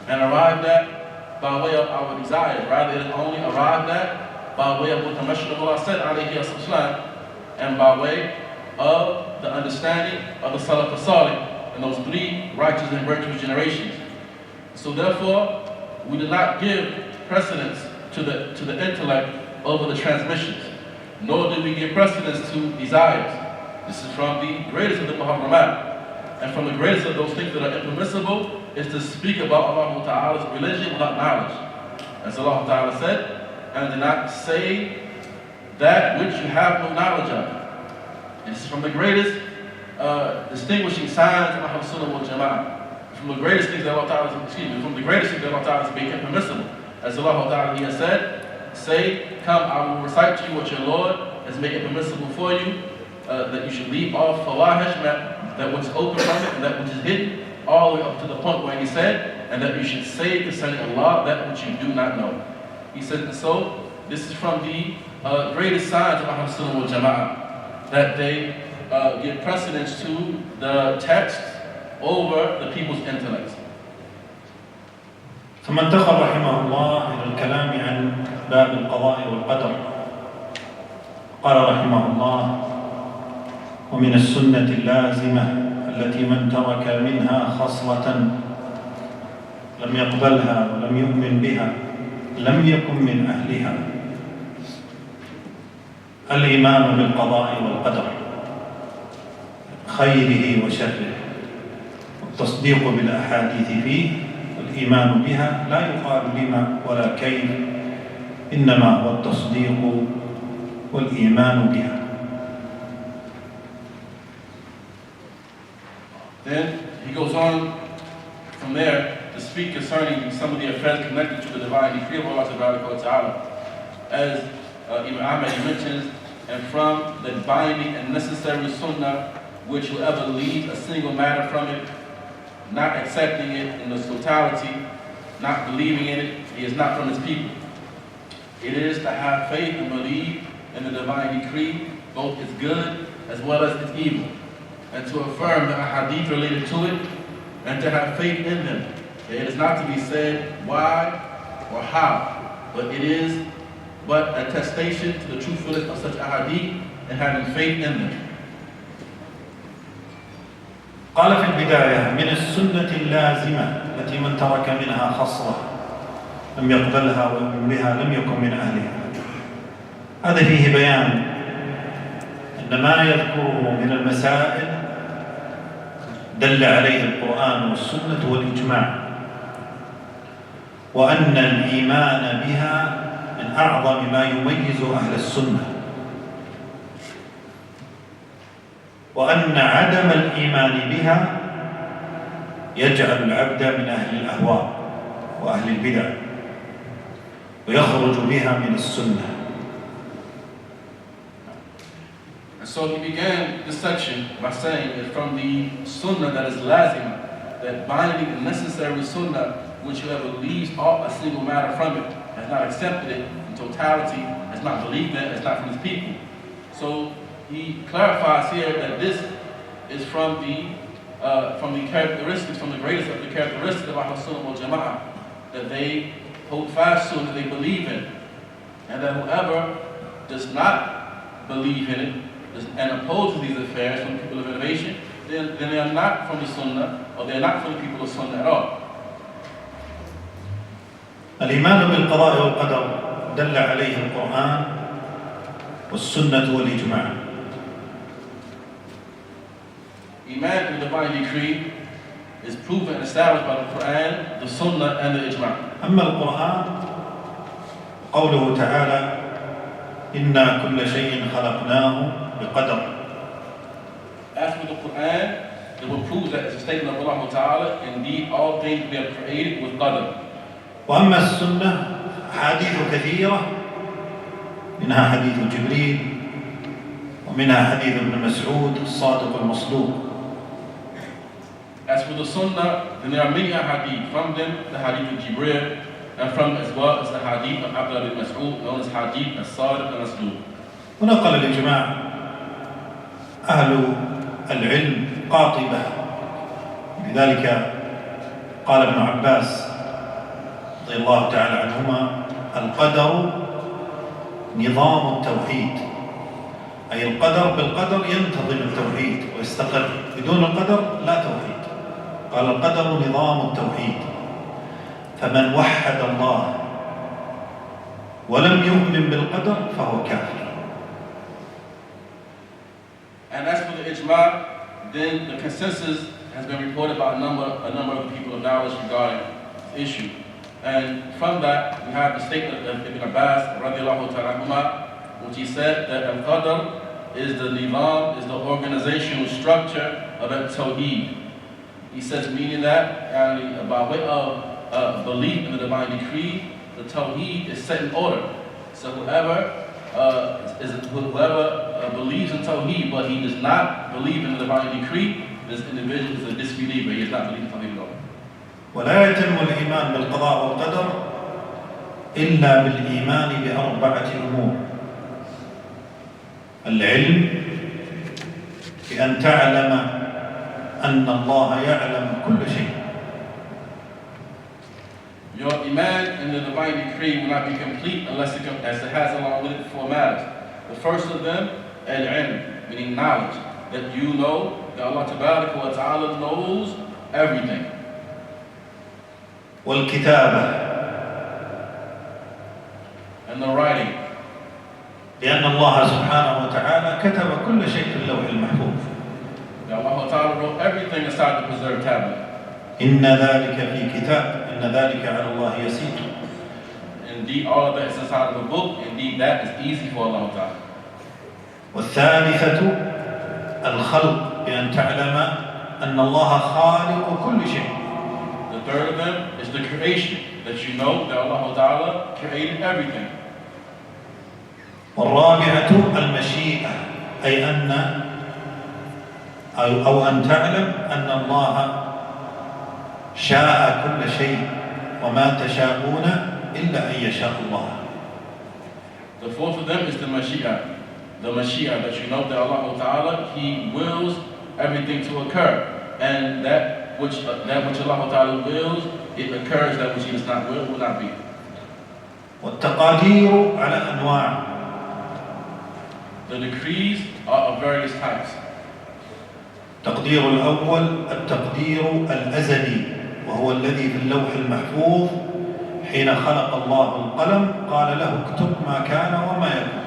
and arrived at by way of our desires. Rather, it is only arrived at by way of what the Messenger of Allah said, alayhi wa, and by way of the understanding of the Salaf al-Salih and those three righteous and virtuous generations. So therefore, we do not give precedence to the intellect over the transmissions, nor do we give precedence to desires. This is from the greatest of the Muharramat. And from the greatest of those things that are impermissible is to speak about Allah Ta'ala's religion without knowledge. As Allah Ta'ala said, and do not say that which you have no knowledge of. This is from the greatest distinguishing signs of al-Sunnah wal Jama'ah. From the greatest things that Allah Ta'ala from the greatest things that Allah Ta'ala is being impermissible. As Allah Ta'ala has said, say, come, I will recite to you what your Lord has made it permissible for you, that you should leave off fawahish, that which is open from it and that which is hidden, all the way up to the point where he said, and that you should say concerning Allah that which you do not know. He said, and so, this is from the greatest signs of al-Sunnah wal Jama'ah, that they give precedence to the text over the people's intellects.
ثم انتقل رحمه الله إلى الكلام عن باب القضاء والقدر. قال رحمه الله ومن السنة اللازمة التي من ترك منها خصلة لم يقبلها ولم يؤمن بها لم يكن من أهلها الإيمان بالقضاء والقدر خيره وشره والتصديق بالأحاديث فيه والإيمان بها لا يقال لما ولا كيف إنما هو التصديق والإيمان بها.
Then he goes on from there to speak concerning some of the affairs connected to the divine decree of Allah Ta'ala. As Imam Ahmad mentions, and from the binding and necessary sunnah, which whoever leaves a single matter from it, not accepting it in its totality, not believing in it, he is not from his people. It is to have faith and believe in the divine decree, both its good as well as its evil, and to affirm the hadith related to it, and to have faith in them. It is not to be said why or how, but it is but attestation to the truthfulness of such ahadith and having faith in them.
قال في البداية من السنة اللازمة التي من ترك منها خصلة لم يقبلها ويؤمن بها لم يكن من أهلها. هذا فيه بيان أن ما يذكره من المسائل دل عليه القرآن والسنة والإجماع، وأن الإيمان بها من أعظم ما يميز أهل السنة. وأن عدم الإيمان بها يجعل العبد من أهل الأهواء وأهل البدع ويخرج بها من السنة.
And so he began this section by saying that from the sunnah that is lazim, that binding and necessary sunnah, which whoever leaves off a single matter from it, has not accepted it in totality, has not believed it, has not from his people. So he clarifies here that this is from the characteristics, from the greatest of the characteristics of Ahl-Sunnah wal Jama'ah, that they hold fast to and that they believe in, and that whoever does not believe in it and opposes these affairs from the people of innovation, then they are not from the Sunnah, or they are not from the people of Sunnah at all.
الإيمان بالقضاء والقدر دل عليه القرآن والسنة والإجماع.
Iman in the divine decree is proven and established by the Quran, the Sunnah, and the Ijma'.
أما القرآن قوله تعالى إنا كل شيء خلقناه بقدر.
As for the Quran, it will prove that it's a statement of Allah Ta'ala, indeed all things we have created with qadr.
وأما السنة حديث كثيرة، منها حديث جبريل ومنها حديث ابن مسعود الصادق المصدوق.
As for the Sunnah, then there are many hadith. From them, the hadith of Jibril, and from as well as the hadith of Abdullah bin Mas'ud, known as hadith as-Sadiq al-Masduq.
ونقل الإجماع أهل العلم قاطبة، لذلك قال ابن عباس رضي الله تعالى عنهما القدر نظام التوحيد، أي القدر بالقدر ينتظم التوحيد ويستقر، بدون القدر لا توحيد. قال القدر نظام التوحيد، فمن وحد الله ولم يؤمن بالقدر فهو كافر.
And as for the ijma', then the consensus has been reported by a number of the people of knowledge regarding the issue. And from that, we have the statement of Ibn Abbas, radiallahu ta'ala, which he said that al-qadr is the nizam, is the organizational structure of al-tawheed. He says, meaning that, by way of belief in the divine decree, the tawheed is set in order. So whoever believes in tawheed, but he does not believe in the divine decree, this individual is a disbeliever. He does not believe in tawheed at all.
ولا يتم الإيمان بالقضاء والقدر إلا بالإيمان بأربعة أمور: العلم، بأن تعلم أن الله يعلم كل شيء.
Your iman in the divine decree will not be complete unless it has along with it four matters. The first of them, al-ilm, meaning knowledge, that you know that Allah Ta'ala knows everything.
والكتابة،
and the writing,
لأن الله سبحانه وتعالى كتب كل شيء في اللوح المحفوظ.
that Allah Ta'ala wrote everything inside the preserved tablet.
إن ذلك في كتاب إن ذلك على الله يسير.
Indeed, all of that is inside of the book. Indeed, that is easy for Allah Ta'ala.
والثالثة الخلق، بأن تعلم أن الله خالق كل شيء.
The third of them is the creation, that you know that Allah Ta'ala created everything.
والرابعة المشيئة، أي أن تعلم أن الله شاء كل شيء وما تشاءون إلا أن يشاء الله.
The fourth of them is the Mashiach. The Mashiach, that you know that Allah Ta'ala, He wills everything to occur. And that which Allah Ta'ala wills, it occurs. That which He does not will not be.
والتقادير على أنواع.
The decrees are of various types.
التقدير الأول التقدير الأزلي، وهو الذي في اللوح المحفوظ حين خلق الله القلم قال له اكتب ما كان وما يكون.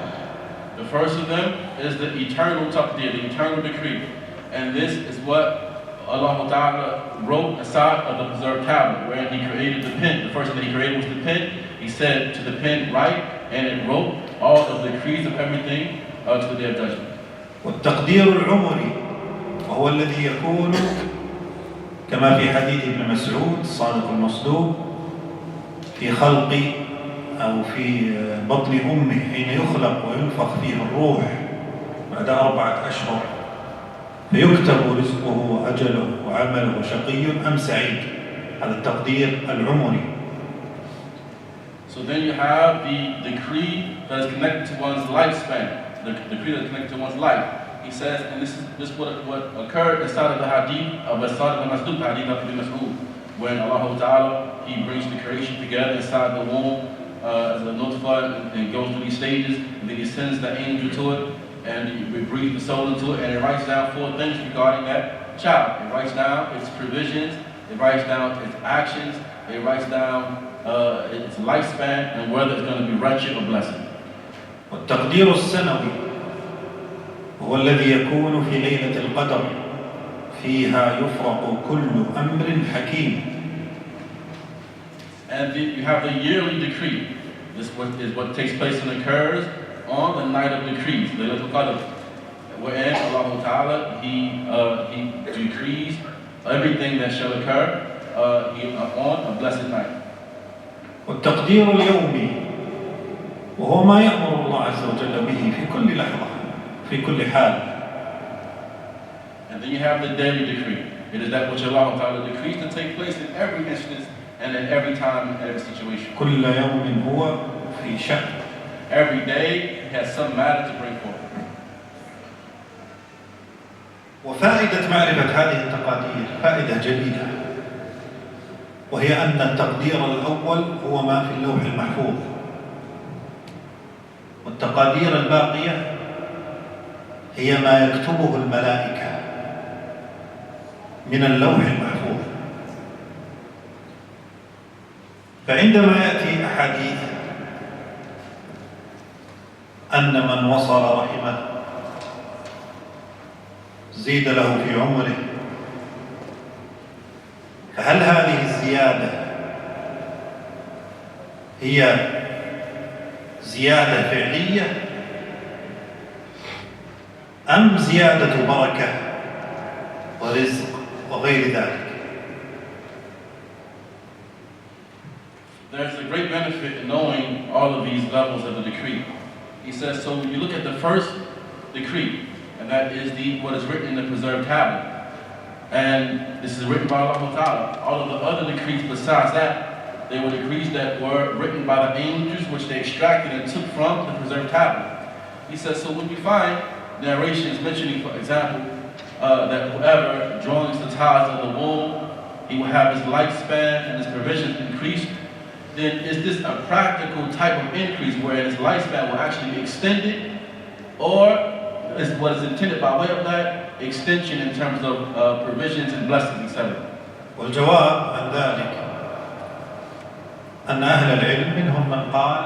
The first of them is the eternal taqdeer, the eternal decree. And this is what Allah Ta'ala wrote inside of the preserved tablet, where He created the pen. The first thing that He created was the pen. He said to the pen, write, and it wrote all of the decrees of everything to the day of judgment.
والتقدير العمري وهو الذي يكون كما في حديث ابن مسعود الصادق المصدوق في خلق أو في بطن أمه حين يخلق وينفخ فيه الروح بعد 4 أشهر، فيكتب رزقه وأجله وعمله شقي أم سعيد. هذا التقدير العمري.
So then you have the decree that is connected to one's lifespan, the decree that is connected to one's life. He says, and this is what occurred inside of the hadith of As-Sadiq al-Masduq, hadith of Ibn Mas'ud, when Allah Ta'ala, He brings the creation together inside the womb as a nutfa and goes through these stages, and then He sends the angel to it, and He breathes the soul into it, and it writes down 4 things regarding that child. It writes down its provisions, it writes down its actions, it writes down its lifespan, and whether it's going to be wretched or blessed.
والتقدير السنوي هو الذي يكون في ليلة القدر، فيها يفرق كل أمر حكيم.
And you have the yearly decree. This is what takes place and occurs on the night of decrees, Laylatul Qadr, wherein Allah Ta'ala, He decrees everything that shall occur on a blessed night.
والتقدير اليومي وهو ما يأمر الله عز وجل به في كل لحظة في كل حال.
And then you have the daily decree. It is that which Allah Ta'ala decrees to take place in every instance and in every time and every situation.
كل يوم هو في شأن.
Every day has some matter to bring forth.
وفائدة معرفة هذه التقادير فائدة جليلة، وهي أن التقدير الأول هو ما في اللوح المحفوظ، والتقادير الباقية هي ما يكتبه الملائكة من اللوح المحفوظ. فعندما يأتي أحاديث أن من وصل رحمه زيد له في عمره، فهل هذه الزيادة هي زيادة فعلية أم زيادة بركة ورزق وغير ذلك؟
There's a great benefit in knowing all of these levels of the decree. He says, so when you look at the first decree, and that is what is written in the preserved tablet, and this is written by Allah Ta'ala. All of the other decrees besides that, they were decrees that were written by the angels, which they extracted and took from the preserved tablet. He says, so when you find narrations mentioning, for example, that whoever joins the ties of the womb, he will have his lifespan and his provisions increased, then is this a practical type of increase where his lifespan will actually be extended, or is what is intended by way of that extension in terms of provisions and blessings, etc.?
والجواب عن ذلك أن أهل العلم منهم من قال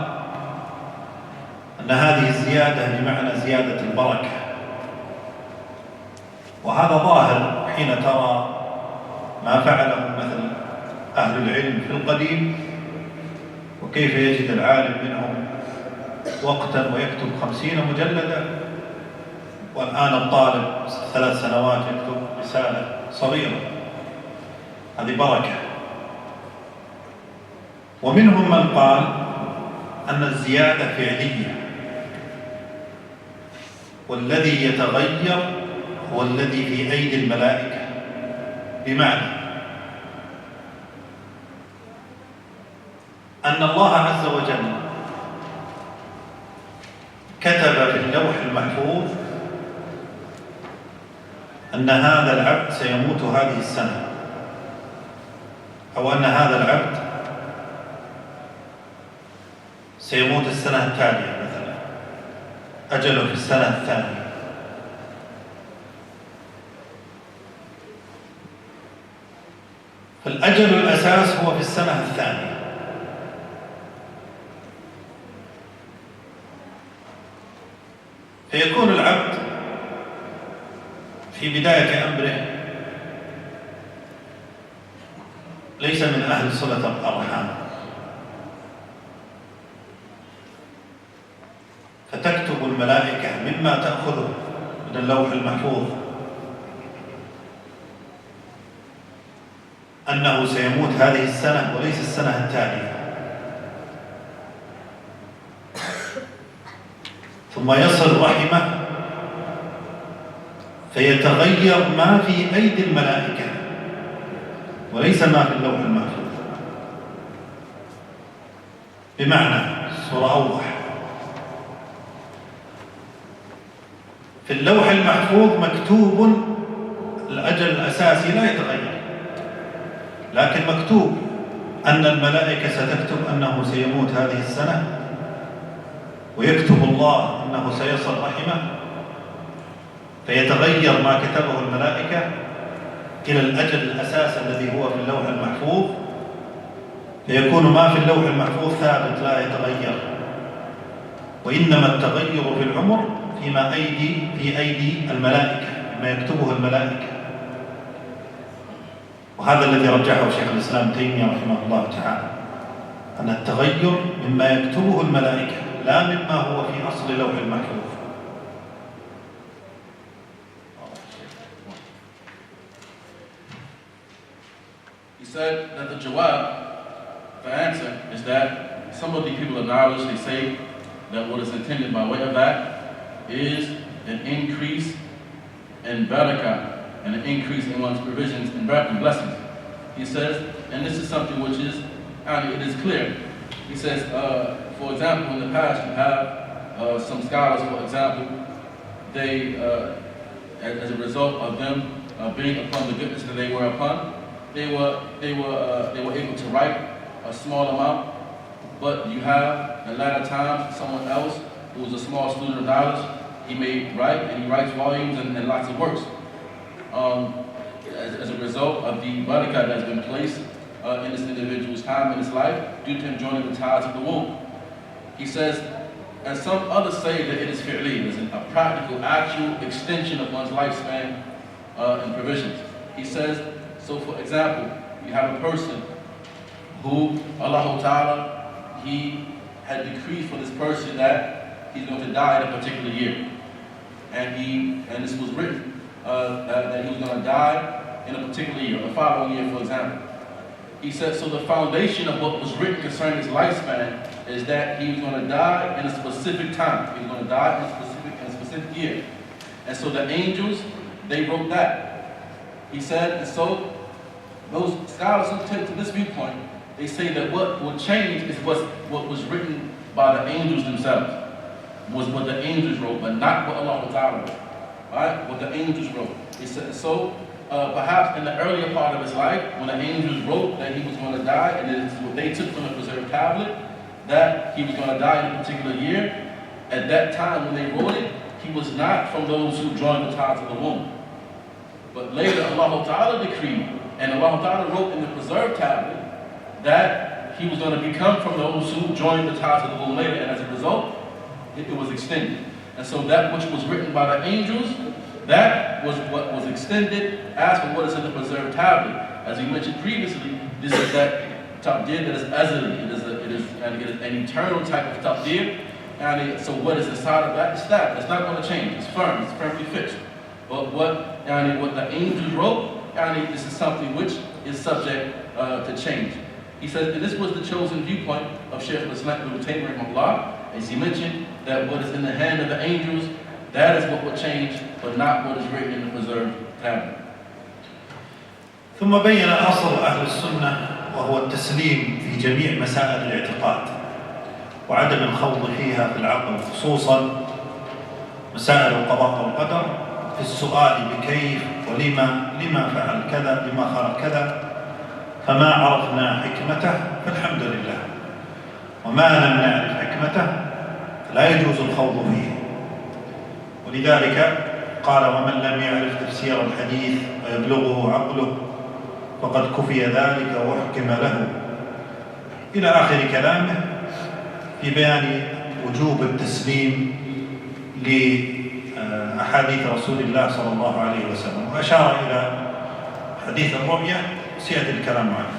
أن هذه الزيادة بمعنى زيادة البركة، وهذا ظاهر حين ترى ما فعله مثل أهل العلم في القديم، وكيف يجد العالم منهم وقتا ويكتب 50 مجلدا، والآن الطالب 3 سنوات يكتب رسالة صغيرة. هذه بركة. ومنهم من قال أن الزيادة فعلية، والذي يتغير هو الذي في أيدي الملائكة، بمعنى أن الله عز وجل كتب في اللوح المحفوظ أن هذا العبد سيموت هذه السنة، أو أن هذا العبد سيموت السنة التالية مثلا، أجله في السنة الثانية. فالأجل الأساس هو في السنة الثانية، فيكون العبد في بداية أمره ليس من أهل صلة الأرحام، فتكتب الملائكة مما تأخذه من اللوح المحفوظ أنه سيموت هذه السنة وليس السنة التالية، ثم يصل رحمه فيتغير ما في أيدي الملائكة وليس ما في اللوح المحفوظ. بمعنى الصورة أوضح، في اللوح المحفوظ مكتوب الأجل الأساسي لا يتغير، لكن مكتوب أن الملائكة ستكتب أنه سيموت هذه السنة، ويكتب الله أنه سيصل رحمه، فيتغير ما كتبه الملائكة إلى الأجل الأساس الذي هو في اللوح المحفوظ، فيكون ما في اللوح المحفوظ ثابت لا يتغير، وإنما التغير في العمر في أيدي الملائكة، ما يكتبه الملائكة. وهذا الذي رجحه شيخ الإسلام تيمية رحمه الله تعالى، أن التغير مما يكتبه الملائكة لا مما هو في أصل اللوح المحفوظ.
He said that the jawab, the answer, is that some of the people of knowledge, they say that what is intended by way of that is an increase in barakah and an increase in one's provisions and blessings. He says, and this is something which is, it is clear. He says, for example, in the past you have some scholars, for example, they, as a result of them being upon the goodness that they were upon, they were able to write a small amount, but you have in latter times someone else who was a small student of knowledge. He may write, and he writes volumes and lots of works. As a result of the barakah that has been placed in this individual's time in his life due to him joining the ties of the womb. He says, and some others say that it is fi'li, it is a practical, actual extension of one's lifespan and provisions. He says, so for example, you have a person who Allah Ta'ala, He had decreed for this person that he's going to die in a particular year. And this was written, that he was going to die in a particular year, the following year, for example. He said, so the foundation of what was written concerning his lifespan is that he was going to die in a specific time. He was going to die in a specific year. And so the angels, they wrote that. He said, and so those scholars who take to this viewpoint, they say that what will change is what was written by the angels themselves, was what the angels wrote, but not what Allah Ta'ala wrote. Right? What the angels wrote. He said, so perhaps in the earlier part of his life, when the angels wrote that he was going to die, and this is what they took from the preserved tablet, that he was going to die in a particular year, at that time when they wrote it, he was not from those who joined the ties of the womb. But later Allah Ta'ala decreed, and Allah Ta'ala wrote in the preserved tablet that he was going to become from those who joined the ties of the womb later, and as a result, it was extended. And so that which was written by the angels, that was what was extended as for what is in the preserved tablet. As we mentioned previously, this is that taqdeer that is azali. It is an eternal type of taqdeer. And so what is inside of that is that. It's not going to change. It's firm. It's firmly fixed. But what the angels wrote, this is something which is subject to change. He says, and this was the chosen viewpoint of Sheikh Khaalid al-Dhafīrī, as he mentioned, that what is in the hand of the angels, that is what will change, but not what is written in the preserved tablet.
ثم بين أصل أهل السنة وهو التسليم في جميع مسائل الاعتقاد وعدم الخوض فيها في العقل، خصوصا مسائل القضاء والقدر، في السؤال بكيف لما فعل كذا، لما خلق كذا، فما عرفنا حكمته فالحمد لله، وما لم نعرف حكمته لا يجوز الخوض فيه. ولذلك قال ومن لم يعرف تفسير الحديث ويبلغه عقله فقد كفي ذلك وحكم له، إلى آخر كلامه في بيان وجوب التسليم لأحاديث رسول الله صلى الله عليه وسلم، وأشار إلى حديث الرؤية سيأتي الكلام عنه.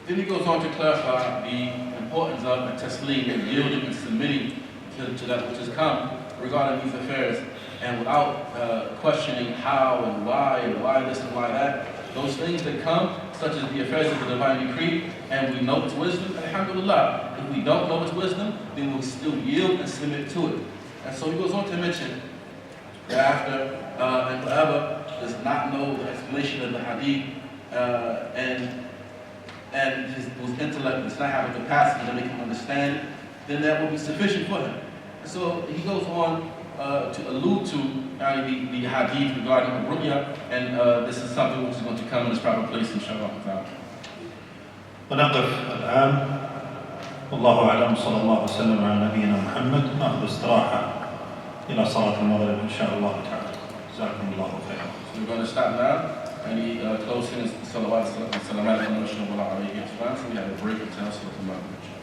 Then he goes on to clarify the importance of taslim and yielding and submitting to that which has come regarding these affairs. and without questioning how and why this and why that, those things that come, such as the affairs of the divine decree, and we know its wisdom, alhamdulillah. If we don't know its wisdom, then we'll still yield and submit to it. And so he goes on to mention that after, and whoever does not know the explanation of the hadith, and whose intellect does not have a capacity to make him understand it, then that will be sufficient for him. And so he goes on to allude to the hadith regarding the ru'ya, and this is something which is going to come in its proper place, inshallah.
ونقف الآن والله أعلم صلى الله وسلم على نبينا محمد. نأخذ استراحة إلى صلاة المغرب إن شاء الله تعالى. جزاكم الله خيرا.
So we're going to stop now, and he closes his salawat and salamat on the Masjid. So we have a break until Salat al-Maghrib.